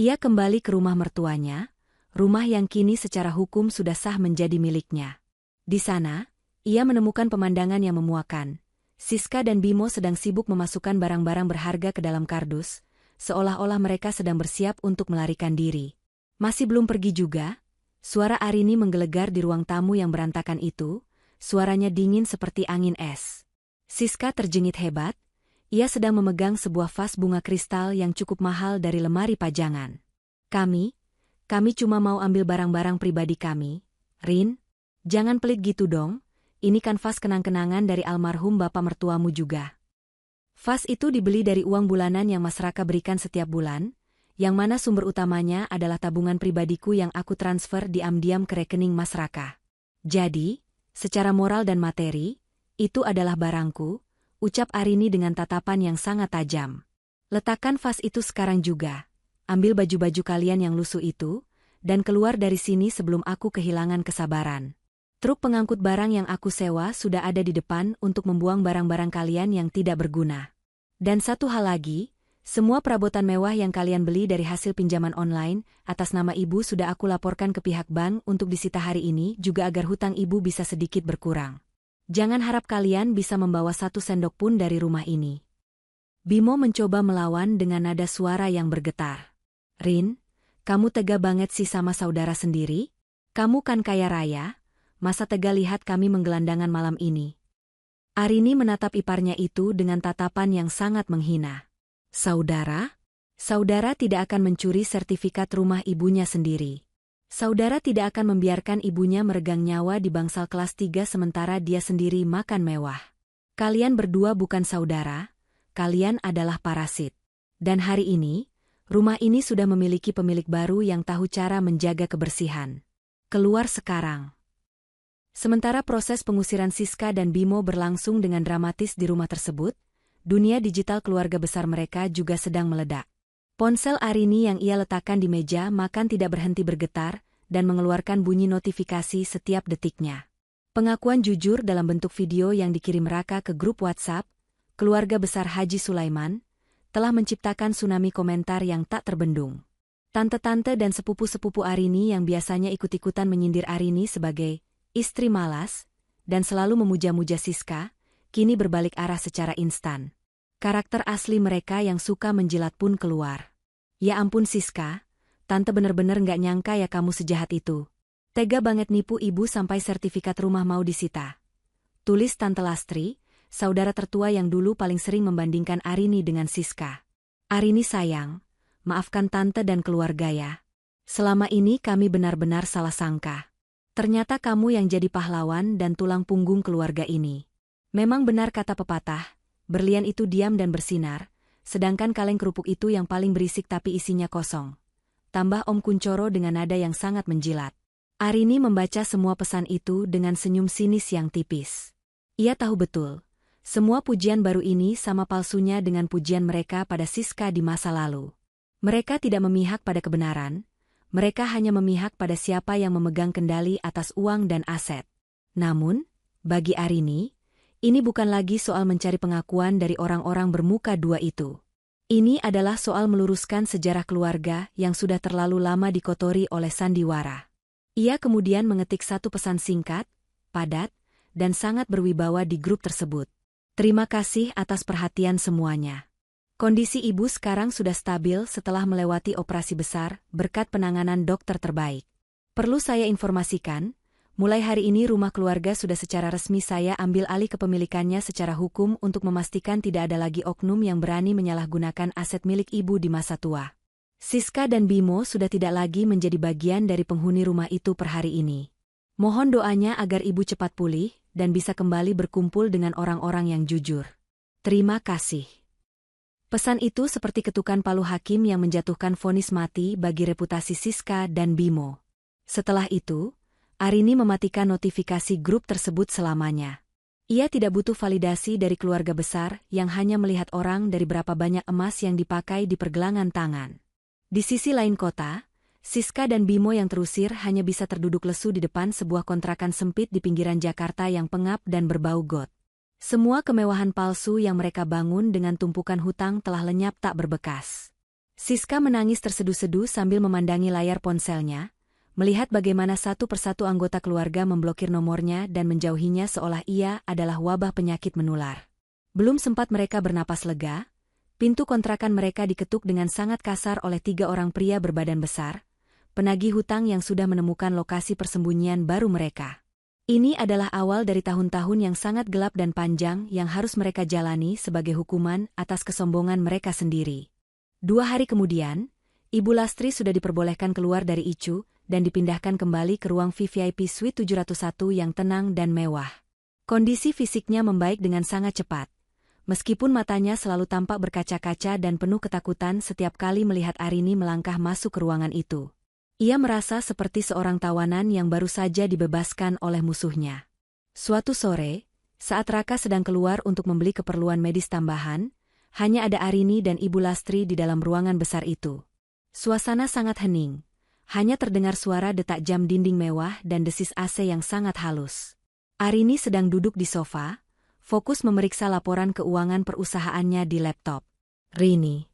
Speaker 1: Ia kembali ke rumah mertuanya, rumah yang kini secara hukum sudah sah menjadi miliknya. Di sana, ia menemukan pemandangan yang memuakan. Siska dan Bimo sedang sibuk memasukkan barang-barang berharga ke dalam kardus, seolah-olah mereka sedang bersiap untuk melarikan diri. Masih belum pergi juga, suara Arini menggelegar di ruang tamu yang berantakan itu, suaranya dingin seperti angin es. Siska terjengit hebat. Ia sedang memegang sebuah vas bunga kristal yang cukup mahal dari lemari pajangan. Kami cuma mau ambil barang-barang pribadi kami. Rin, jangan pelit gitu dong, ini kan vas kenang-kenangan dari almarhum bapak mertuamu juga. Vas itu dibeli dari uang bulanan yang Mas Raka berikan setiap bulan, yang mana sumber utamanya adalah tabungan pribadiku yang aku transfer diam-diam ke rekening Mas Raka. Jadi, secara moral dan materi, itu adalah barangku, ucap Arini dengan tatapan yang sangat tajam. Letakkan vas itu sekarang juga. Ambil baju-baju kalian yang lusuh itu, dan keluar dari sini sebelum aku kehilangan kesabaran. Truk pengangkut barang yang aku sewa sudah ada di depan untuk membuang barang-barang kalian yang tidak berguna. Dan satu hal lagi, semua perabotan mewah yang kalian beli dari hasil pinjaman online, atas nama ibu sudah aku laporkan ke pihak bank untuk disita hari ini juga agar hutang ibu bisa sedikit berkurang. Jangan harap kalian bisa membawa 1 sendok pun dari rumah ini. Bimo mencoba melawan dengan nada suara yang bergetar. Rin, kamu tega banget sih sama saudara sendiri? Kamu kan kaya raya, masa tega lihat kami menggelandangan malam ini? Arini menatap iparnya itu dengan tatapan yang sangat menghina. Saudara? Saudara tidak akan mencuri sertifikat rumah ibunya sendiri. Saudara tidak akan membiarkan ibunya meregang nyawa di bangsal kelas 3 sementara dia sendiri makan mewah. Kalian berdua bukan saudara, kalian adalah parasit. Dan hari ini, rumah ini sudah memiliki pemilik baru yang tahu cara menjaga kebersihan. Keluar sekarang. Sementara proses pengusiran Siska dan Bimo berlangsung dengan dramatis di rumah tersebut, dunia digital keluarga besar mereka juga sedang meledak. Ponsel Arini yang ia letakkan di meja makan tidak berhenti bergetar dan mengeluarkan bunyi notifikasi setiap detiknya. Pengakuan jujur dalam bentuk video yang dikirim Raka ke grup WhatsApp, keluarga besar Haji Sulaiman, telah menciptakan tsunami komentar yang tak terbendung. Tante-tante dan sepupu-sepupu Arini yang biasanya ikut-ikutan menyindir Arini sebagai istri malas dan selalu memuja-muja Siska, kini berbalik arah secara instan. Karakter asli mereka yang suka menjilat pun keluar. Ya ampun Siska, tante bener-bener nggak nyangka ya kamu sejahat itu. Tega banget nipu ibu sampai sertifikat rumah mau disita. Tulis Tante Lastri, saudara tertua yang dulu paling sering membandingkan Arini dengan Siska. Arini sayang, maafkan tante dan keluarga ya. Selama ini kami benar-benar salah sangka. Ternyata kamu yang jadi pahlawan dan tulang punggung keluarga ini. Memang benar kata pepatah, berlian itu diam dan bersinar, sedangkan kaleng kerupuk itu yang paling berisik tapi isinya kosong. Tambah Om Kuncoro dengan nada yang sangat menjilat. Arini membaca semua pesan itu dengan senyum sinis yang tipis. Ia tahu betul, semua pujian baru ini sama palsunya dengan pujian mereka pada Siska di masa lalu. Mereka tidak memihak pada kebenaran, mereka hanya memihak pada siapa yang memegang kendali atas uang dan aset. Namun, bagi Arini, ini bukan lagi soal mencari pengakuan dari orang-orang bermuka dua itu. Ini adalah soal meluruskan sejarah keluarga yang sudah terlalu lama dikotori oleh sandiwara. Ia kemudian mengetik satu pesan singkat, padat, dan sangat berwibawa di grup tersebut. Terima kasih atas perhatian semuanya. Kondisi ibu sekarang sudah stabil setelah melewati operasi besar berkat penanganan dokter terbaik. Perlu saya informasikan, mulai hari ini rumah keluarga sudah secara resmi saya ambil alih kepemilikannya secara hukum untuk memastikan tidak ada lagi oknum yang berani menyalahgunakan aset milik ibu di masa tua. Siska dan Bimo sudah tidak lagi menjadi bagian dari penghuni rumah itu per hari ini. Mohon doanya agar ibu cepat pulih dan bisa kembali berkumpul dengan orang-orang yang jujur. Terima kasih. Pesan itu seperti ketukan palu hakim yang menjatuhkan vonis mati bagi reputasi Siska dan Bimo. Setelah itu, Arini mematikan notifikasi grup tersebut selamanya. Ia tidak butuh validasi dari keluarga besar yang hanya melihat orang dari berapa banyak emas yang dipakai di pergelangan tangan. Di sisi lain kota, Siska dan Bimo yang terusir hanya bisa terduduk lesu di depan sebuah kontrakan sempit di pinggiran Jakarta yang pengap dan berbau got. Semua kemewahan palsu yang mereka bangun dengan tumpukan hutang telah lenyap tak berbekas. Siska menangis terseduh-seduh sambil memandangi layar ponselnya, melihat bagaimana satu persatu anggota keluarga memblokir nomornya dan menjauhinya seolah ia adalah wabah penyakit menular. Belum sempat mereka bernapas lega, pintu kontrakan mereka diketuk dengan sangat kasar oleh 3 orang pria berbadan besar, penagih hutang yang sudah menemukan lokasi persembunyian baru mereka. Ini adalah awal dari tahun-tahun yang sangat gelap dan panjang yang harus mereka jalani sebagai hukuman atas kesombongan mereka sendiri. 2 hari kemudian, Ibu Lastri sudah diperbolehkan keluar dari ICU dan dipindahkan kembali ke ruang VVIP Suite 701 yang tenang dan mewah. Kondisi fisiknya membaik dengan sangat cepat, meskipun matanya selalu tampak berkaca-kaca dan penuh ketakutan setiap kali melihat Arini melangkah masuk ke ruangan itu. Ia merasa seperti seorang tawanan yang baru saja dibebaskan oleh musuhnya. Suatu sore, saat Raka sedang keluar untuk membeli keperluan medis tambahan, hanya ada Arini dan Ibu Lastri di dalam ruangan besar itu. Suasana sangat hening. Hanya terdengar suara detak jam dinding mewah dan desis AC yang sangat halus. Arini sedang duduk di sofa, fokus memeriksa laporan keuangan perusahaannya di laptop. "Rini,"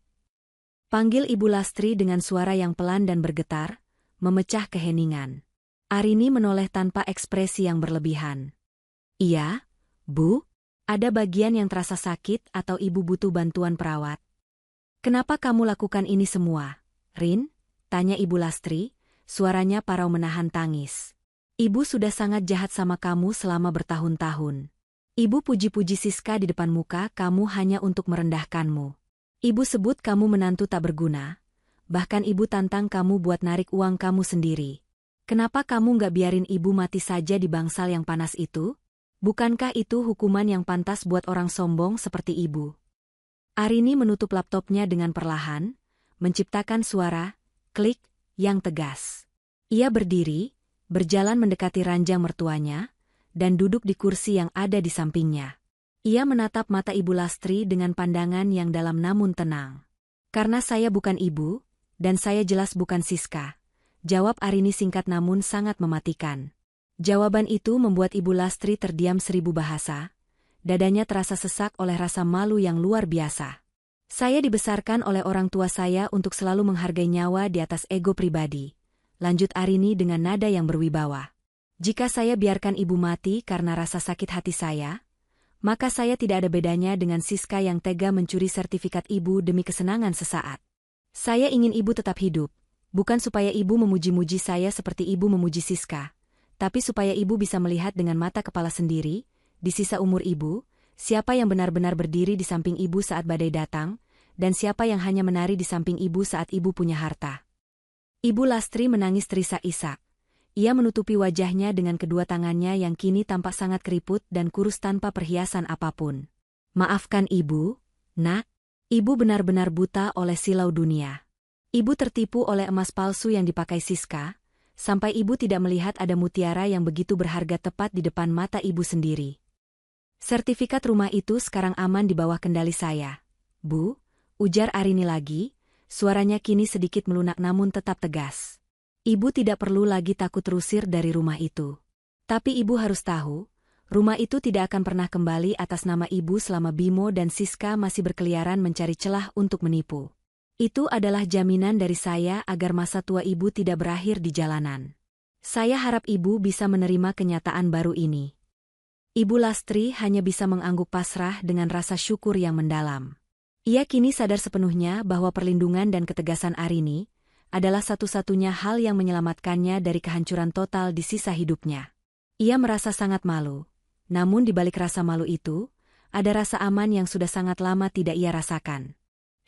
Speaker 1: panggil Ibu Lastri dengan suara yang pelan dan bergetar, memecah keheningan. Arini menoleh tanpa ekspresi yang berlebihan. "Iya, Bu? Ada bagian yang terasa sakit atau Ibu butuh bantuan perawat?" "Kenapa kamu lakukan ini semua, Rin?" tanya Ibu Lastri, suaranya parau menahan tangis. "Ibu sudah sangat jahat sama kamu selama bertahun-tahun. Ibu puji-puji Siska di depan muka kamu hanya untuk merendahkanmu. Ibu sebut kamu menantu tak berguna, bahkan Ibu tantang kamu buat narik uang kamu sendiri. Kenapa kamu nggak biarin Ibu mati saja di bangsal yang panas itu? Bukankah itu hukuman yang pantas buat orang sombong seperti Ibu?" Arini menutup laptopnya dengan perlahan, menciptakan suara klik yang tegas. Ia berdiri, berjalan mendekati ranjang mertuanya, dan duduk di kursi yang ada di sampingnya. Ia menatap mata Ibu Lastri dengan pandangan yang dalam namun tenang. "Karena saya bukan Ibu, dan saya jelas bukan Siska," jawab Arini singkat namun sangat mematikan. Jawaban itu membuat Ibu Lastri terdiam 1000 bahasa. Dadanya terasa sesak oleh rasa malu yang luar biasa. "Saya dibesarkan oleh orang tua saya untuk selalu menghargai nyawa di atas ego pribadi," lanjut Arini dengan nada yang berwibawa. "Jika saya biarkan Ibu mati karena rasa sakit hati saya, maka saya tidak ada bedanya dengan Siska yang tega mencuri sertifikat Ibu demi kesenangan sesaat. Saya ingin Ibu tetap hidup, bukan supaya Ibu memuji-muji saya seperti Ibu memuji Siska, tapi supaya Ibu bisa melihat dengan mata kepala sendiri, di sisa umur Ibu, siapa yang benar-benar berdiri di samping Ibu saat badai datang, dan siapa yang hanya menari di samping Ibu saat Ibu punya harta." Ibu Lastri menangis terisak-isak. Ia menutupi wajahnya dengan kedua tangannya yang kini tampak sangat keriput dan kurus tanpa perhiasan apapun. "Maafkan Ibu, Nak. Ibu benar-benar buta oleh silau dunia. Ibu tertipu oleh emas palsu yang dipakai Siska, sampai Ibu tidak melihat ada mutiara yang begitu berharga tepat di depan mata Ibu sendiri. Sertifikat rumah itu sekarang aman di bawah kendali saya, Bu," ujar Arini lagi, suaranya kini sedikit melunak namun tetap tegas. "Ibu tidak perlu lagi takut terusir dari rumah itu. Tapi Ibu harus tahu, rumah itu tidak akan pernah kembali atas nama Ibu selama Bimo dan Siska masih berkeliaran mencari celah untuk menipu. Itu adalah jaminan dari saya agar masa tua Ibu tidak berakhir di jalanan. Saya harap Ibu bisa menerima kenyataan baru ini." Ibu Lastri hanya bisa mengangguk pasrah dengan rasa syukur yang mendalam. Ia kini sadar sepenuhnya bahwa perlindungan dan ketegasan Arini adalah satu-satunya hal yang menyelamatkannya dari kehancuran total di sisa hidupnya. Ia merasa sangat malu, namun di balik rasa malu itu, ada rasa aman yang sudah sangat lama tidak ia rasakan.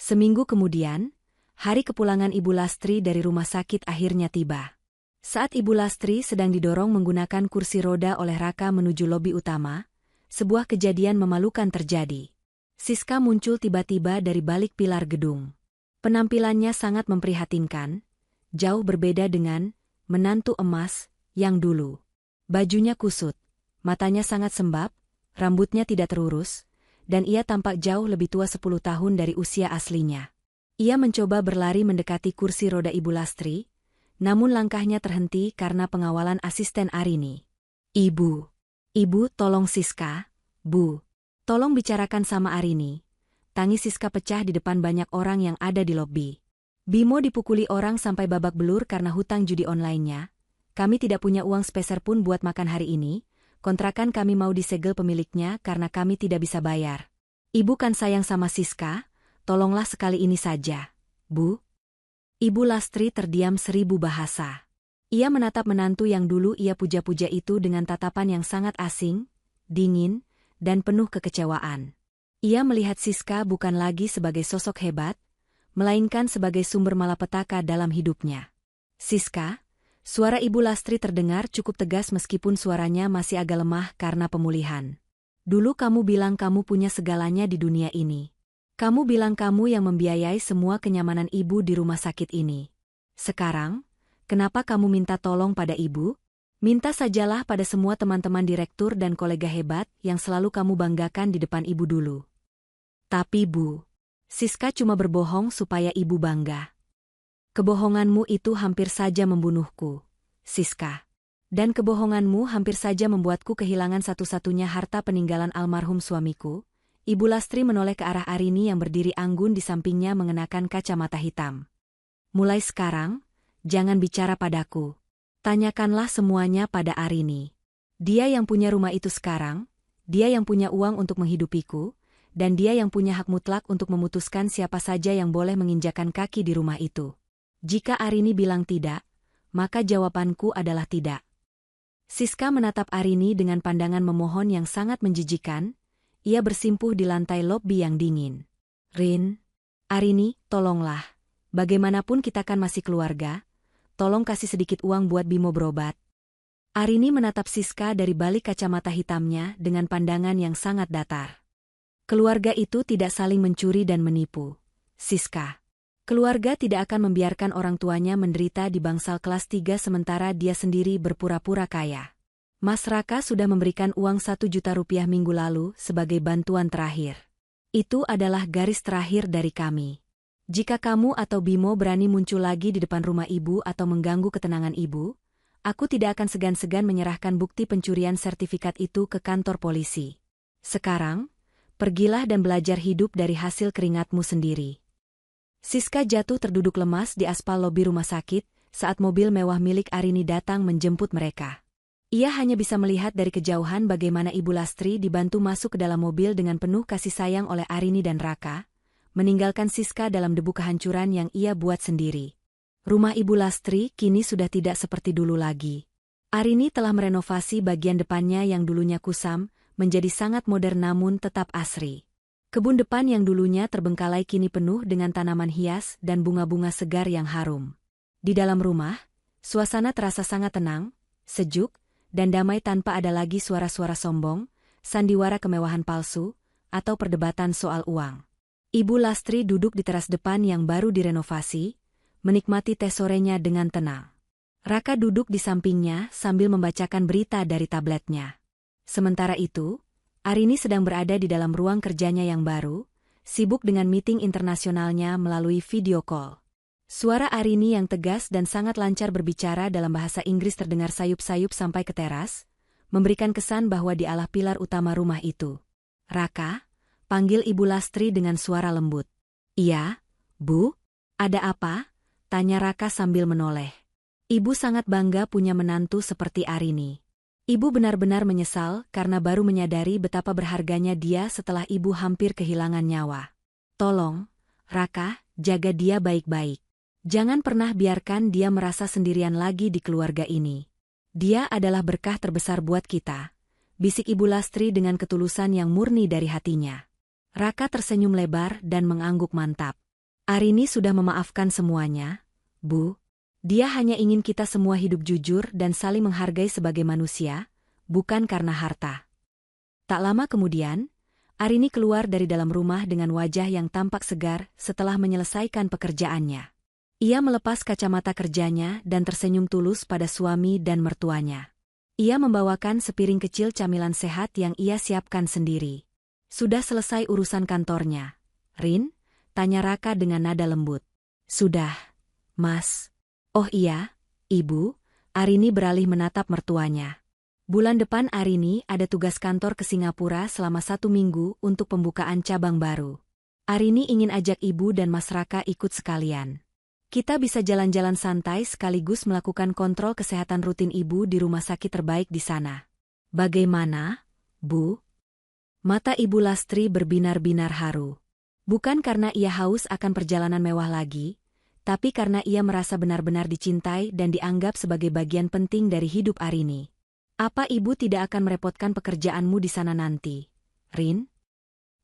Speaker 1: Seminggu kemudian, hari kepulangan Ibu Lastri dari rumah sakit akhirnya tiba. Saat Ibu Lastri sedang didorong menggunakan kursi roda oleh Raka menuju lobi utama, sebuah kejadian memalukan terjadi. Siska muncul tiba-tiba dari balik pilar gedung. Penampilannya sangat memprihatinkan, jauh berbeda dengan menantu emas yang dulu. Bajunya kusut, matanya sangat sembab, rambutnya tidak terurus, dan ia tampak jauh lebih tua 10 tahun dari usia aslinya. Ia mencoba berlari mendekati kursi roda Ibu Lastri, namun langkahnya terhenti karena pengawalan asisten Arini. Ibu, tolong Siska, Bu. Tolong bicarakan sama Arini. Tangis Siska pecah di depan banyak orang yang ada di lobi. Bimo dipukuli orang sampai babak belur karena hutang judi online-nya. Kami tidak punya uang sepeser pun buat makan hari ini. Kontrakan kami mau disegel pemiliknya karena kami tidak bisa bayar. Ibu kan sayang sama Siska, tolonglah sekali ini saja, Bu. Ibu Lastri terdiam 1000 bahasa. Ia menatap menantu yang dulu ia puja-puja itu dengan tatapan yang sangat asing, dingin, dan penuh kekecewaan. Ia melihat Siska bukan lagi sebagai sosok hebat, melainkan sebagai sumber malapetaka dalam hidupnya. Siska, suara Ibu Lastri terdengar cukup tegas meskipun suaranya masih agak lemah karena pemulihan. Dulu kamu bilang kamu punya segalanya di dunia ini. Kamu bilang kamu yang membiayai semua kenyamanan ibu di rumah sakit ini. Sekarang, kenapa kamu minta tolong pada ibu? Minta sajalah pada semua teman-teman direktur dan kolega hebat yang selalu kamu banggakan di depan ibu dulu. Tapi Bu, Siska cuma berbohong supaya ibu bangga. Kebohonganmu itu hampir saja membunuhku, Siska. Dan kebohonganmu hampir saja membuatku kehilangan satu-satunya harta peninggalan almarhum suamiku. Ibu Lastri menoleh ke arah Arini yang berdiri anggun di sampingnya mengenakan kacamata hitam. Mulai sekarang, jangan bicara padaku. Tanyakanlah semuanya pada Arini. Dia yang punya rumah itu sekarang, dia yang punya uang untuk menghidupiku, dan dia yang punya hak mutlak untuk memutuskan siapa saja yang boleh menginjakan kaki di rumah itu. Jika Arini bilang tidak, maka jawabanku adalah tidak. Siska menatap Arini dengan pandangan memohon yang sangat menjijikan. Ia bersimpuh di lantai lobi yang dingin. Rin, Arini, tolonglah. Bagaimanapun kita kan masih keluarga. Tolong kasih sedikit uang buat Bimo berobat. Arini menatap Siska dari balik kacamata hitamnya dengan pandangan yang sangat datar. Keluarga itu tidak saling mencuri dan menipu. Siska. Keluarga tidak akan membiarkan orang tuanya menderita di bangsal kelas 3 sementara dia sendiri berpura-pura kaya. Mas Raka sudah memberikan uang 1 juta rupiah minggu lalu sebagai bantuan terakhir. Itu adalah garis terakhir dari kami. Jika kamu atau Bimo berani muncul lagi di depan rumah ibu atau mengganggu ketenangan ibu, aku tidak akan segan-segan menyerahkan bukti pencurian sertifikat itu ke kantor polisi. Sekarang, pergilah dan belajar hidup dari hasil keringatmu sendiri. Siska jatuh terduduk lemas di aspal lobi rumah sakit saat mobil mewah milik Arini datang menjemput mereka. Ia hanya bisa melihat dari kejauhan bagaimana Ibu Lastri dibantu masuk ke dalam mobil dengan penuh kasih sayang oleh Arini dan Raka, meninggalkan Siska dalam debu kehancuran yang ia buat sendiri. Rumah Ibu Lastri kini sudah tidak seperti dulu lagi. Arini telah merenovasi bagian depannya yang dulunya kusam, menjadi sangat modern namun tetap asri. Kebun depan yang dulunya terbengkalai kini penuh dengan tanaman hias dan bunga-bunga segar yang harum. Di dalam rumah, suasana terasa sangat tenang, sejuk, dan damai tanpa ada lagi suara-suara sombong, sandiwara kemewahan palsu, atau perdebatan soal uang. Ibu Lastri duduk di teras depan yang baru direnovasi, menikmati teh sorenya dengan tenang. Raka duduk di sampingnya sambil membacakan berita dari tabletnya. Sementara itu, Arini sedang berada di dalam ruang kerjanya yang baru, sibuk dengan meeting internasionalnya melalui video call. Suara Arini yang tegas dan sangat lancar berbicara dalam bahasa Inggris terdengar sayup-sayup sampai ke teras, memberikan kesan bahwa dialah pilar utama rumah itu. Raka, panggil Ibu Lastri dengan suara lembut. Iya, Bu, ada apa? Tanya Raka sambil menoleh. Ibu sangat bangga punya menantu seperti Arini. Ibu benar-benar menyesal karena baru menyadari betapa berharganya dia setelah ibu hampir kehilangan nyawa. Tolong, Raka, jaga dia baik-baik. Jangan pernah biarkan dia merasa sendirian lagi di keluarga ini. Dia adalah berkah terbesar buat kita, bisik Ibu Lastri dengan ketulusan yang murni dari hatinya. Raka tersenyum lebar dan mengangguk mantap. Arini sudah memaafkan semuanya, Bu. Dia hanya ingin kita semua hidup jujur dan saling menghargai sebagai manusia, bukan karena harta. Tak lama kemudian, Arini keluar dari dalam rumah dengan wajah yang tampak segar setelah menyelesaikan pekerjaannya. Ia melepas kacamata kerjanya dan tersenyum tulus pada suami dan mertuanya. Ia membawakan sepiring kecil camilan sehat yang ia siapkan sendiri. "Sudah selesai urusan kantornya, Rin?" tanya Raka dengan nada lembut. "Sudah, Mas." "Oh iya, Ibu." Arini beralih menatap mertuanya. Bulan depan Arini ada tugas kantor ke Singapura selama 1 minggu untuk pembukaan cabang baru. Arini ingin ajak Ibu dan Mas Raka ikut sekalian. Kita bisa jalan-jalan santai sekaligus melakukan kontrol kesehatan rutin Ibu di rumah sakit terbaik di sana. Bagaimana, Bu? Mata Ibu Lastri berbinar-binar haru. Bukan karena ia haus akan perjalanan mewah lagi, tapi karena ia merasa benar-benar dicintai dan dianggap sebagai bagian penting dari hidup Arini. "Apa Ibu tidak akan merepotkan pekerjaanmu di sana nanti, Rin?"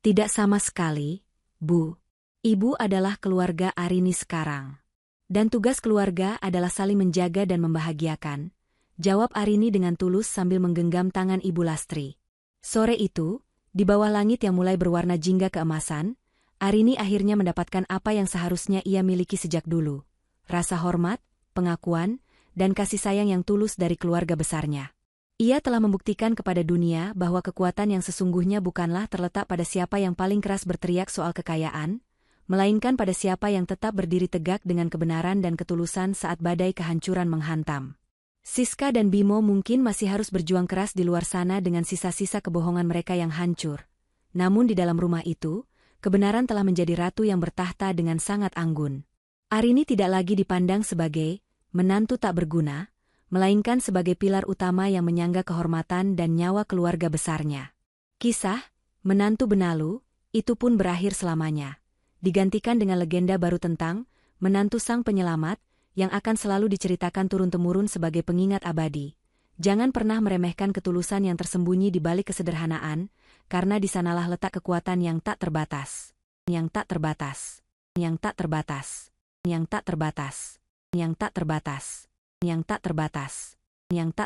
Speaker 1: "Tidak sama sekali, Bu. Ibu adalah keluarga Arini sekarang. Dan tugas keluarga adalah saling menjaga dan membahagiakan," jawab Arini dengan tulus sambil menggenggam tangan Ibu Lastri. Sore itu, di bawah langit yang mulai berwarna jingga keemasan, Arini akhirnya mendapatkan apa yang seharusnya ia miliki sejak dulu. Rasa hormat, pengakuan, dan kasih sayang yang tulus dari keluarga besarnya. Ia telah membuktikan kepada dunia bahwa kekuatan yang sesungguhnya bukanlah terletak pada siapa yang paling keras berteriak soal kekayaan, melainkan pada siapa yang tetap berdiri tegak dengan kebenaran dan ketulusan saat badai kehancuran menghantam. Siska dan Bimo mungkin masih harus berjuang keras di luar sana dengan sisa-sisa kebohongan mereka yang hancur. Namun di dalam rumah itu, kebenaran telah menjadi ratu yang bertahta dengan sangat anggun. Arini tidak lagi dipandang sebagai menantu tak berguna, melainkan sebagai pilar utama yang menyangga kehormatan dan nyawa keluarga besarnya. Kisah Menantu Benalu itu pun berakhir selamanya, digantikan dengan legenda baru tentang menantu sang penyelamat yang akan selalu diceritakan turun-temurun sebagai pengingat abadi. Jangan pernah meremehkan ketulusan yang tersembunyi di balik kesederhanaan, karena di sanalah letak kekuatan yang tak terbatas. Yang tak terbatas. Yang tak terbatas. Yang tak terbatas. Yang tak terbatas. Yang tak terbatas. Yang tak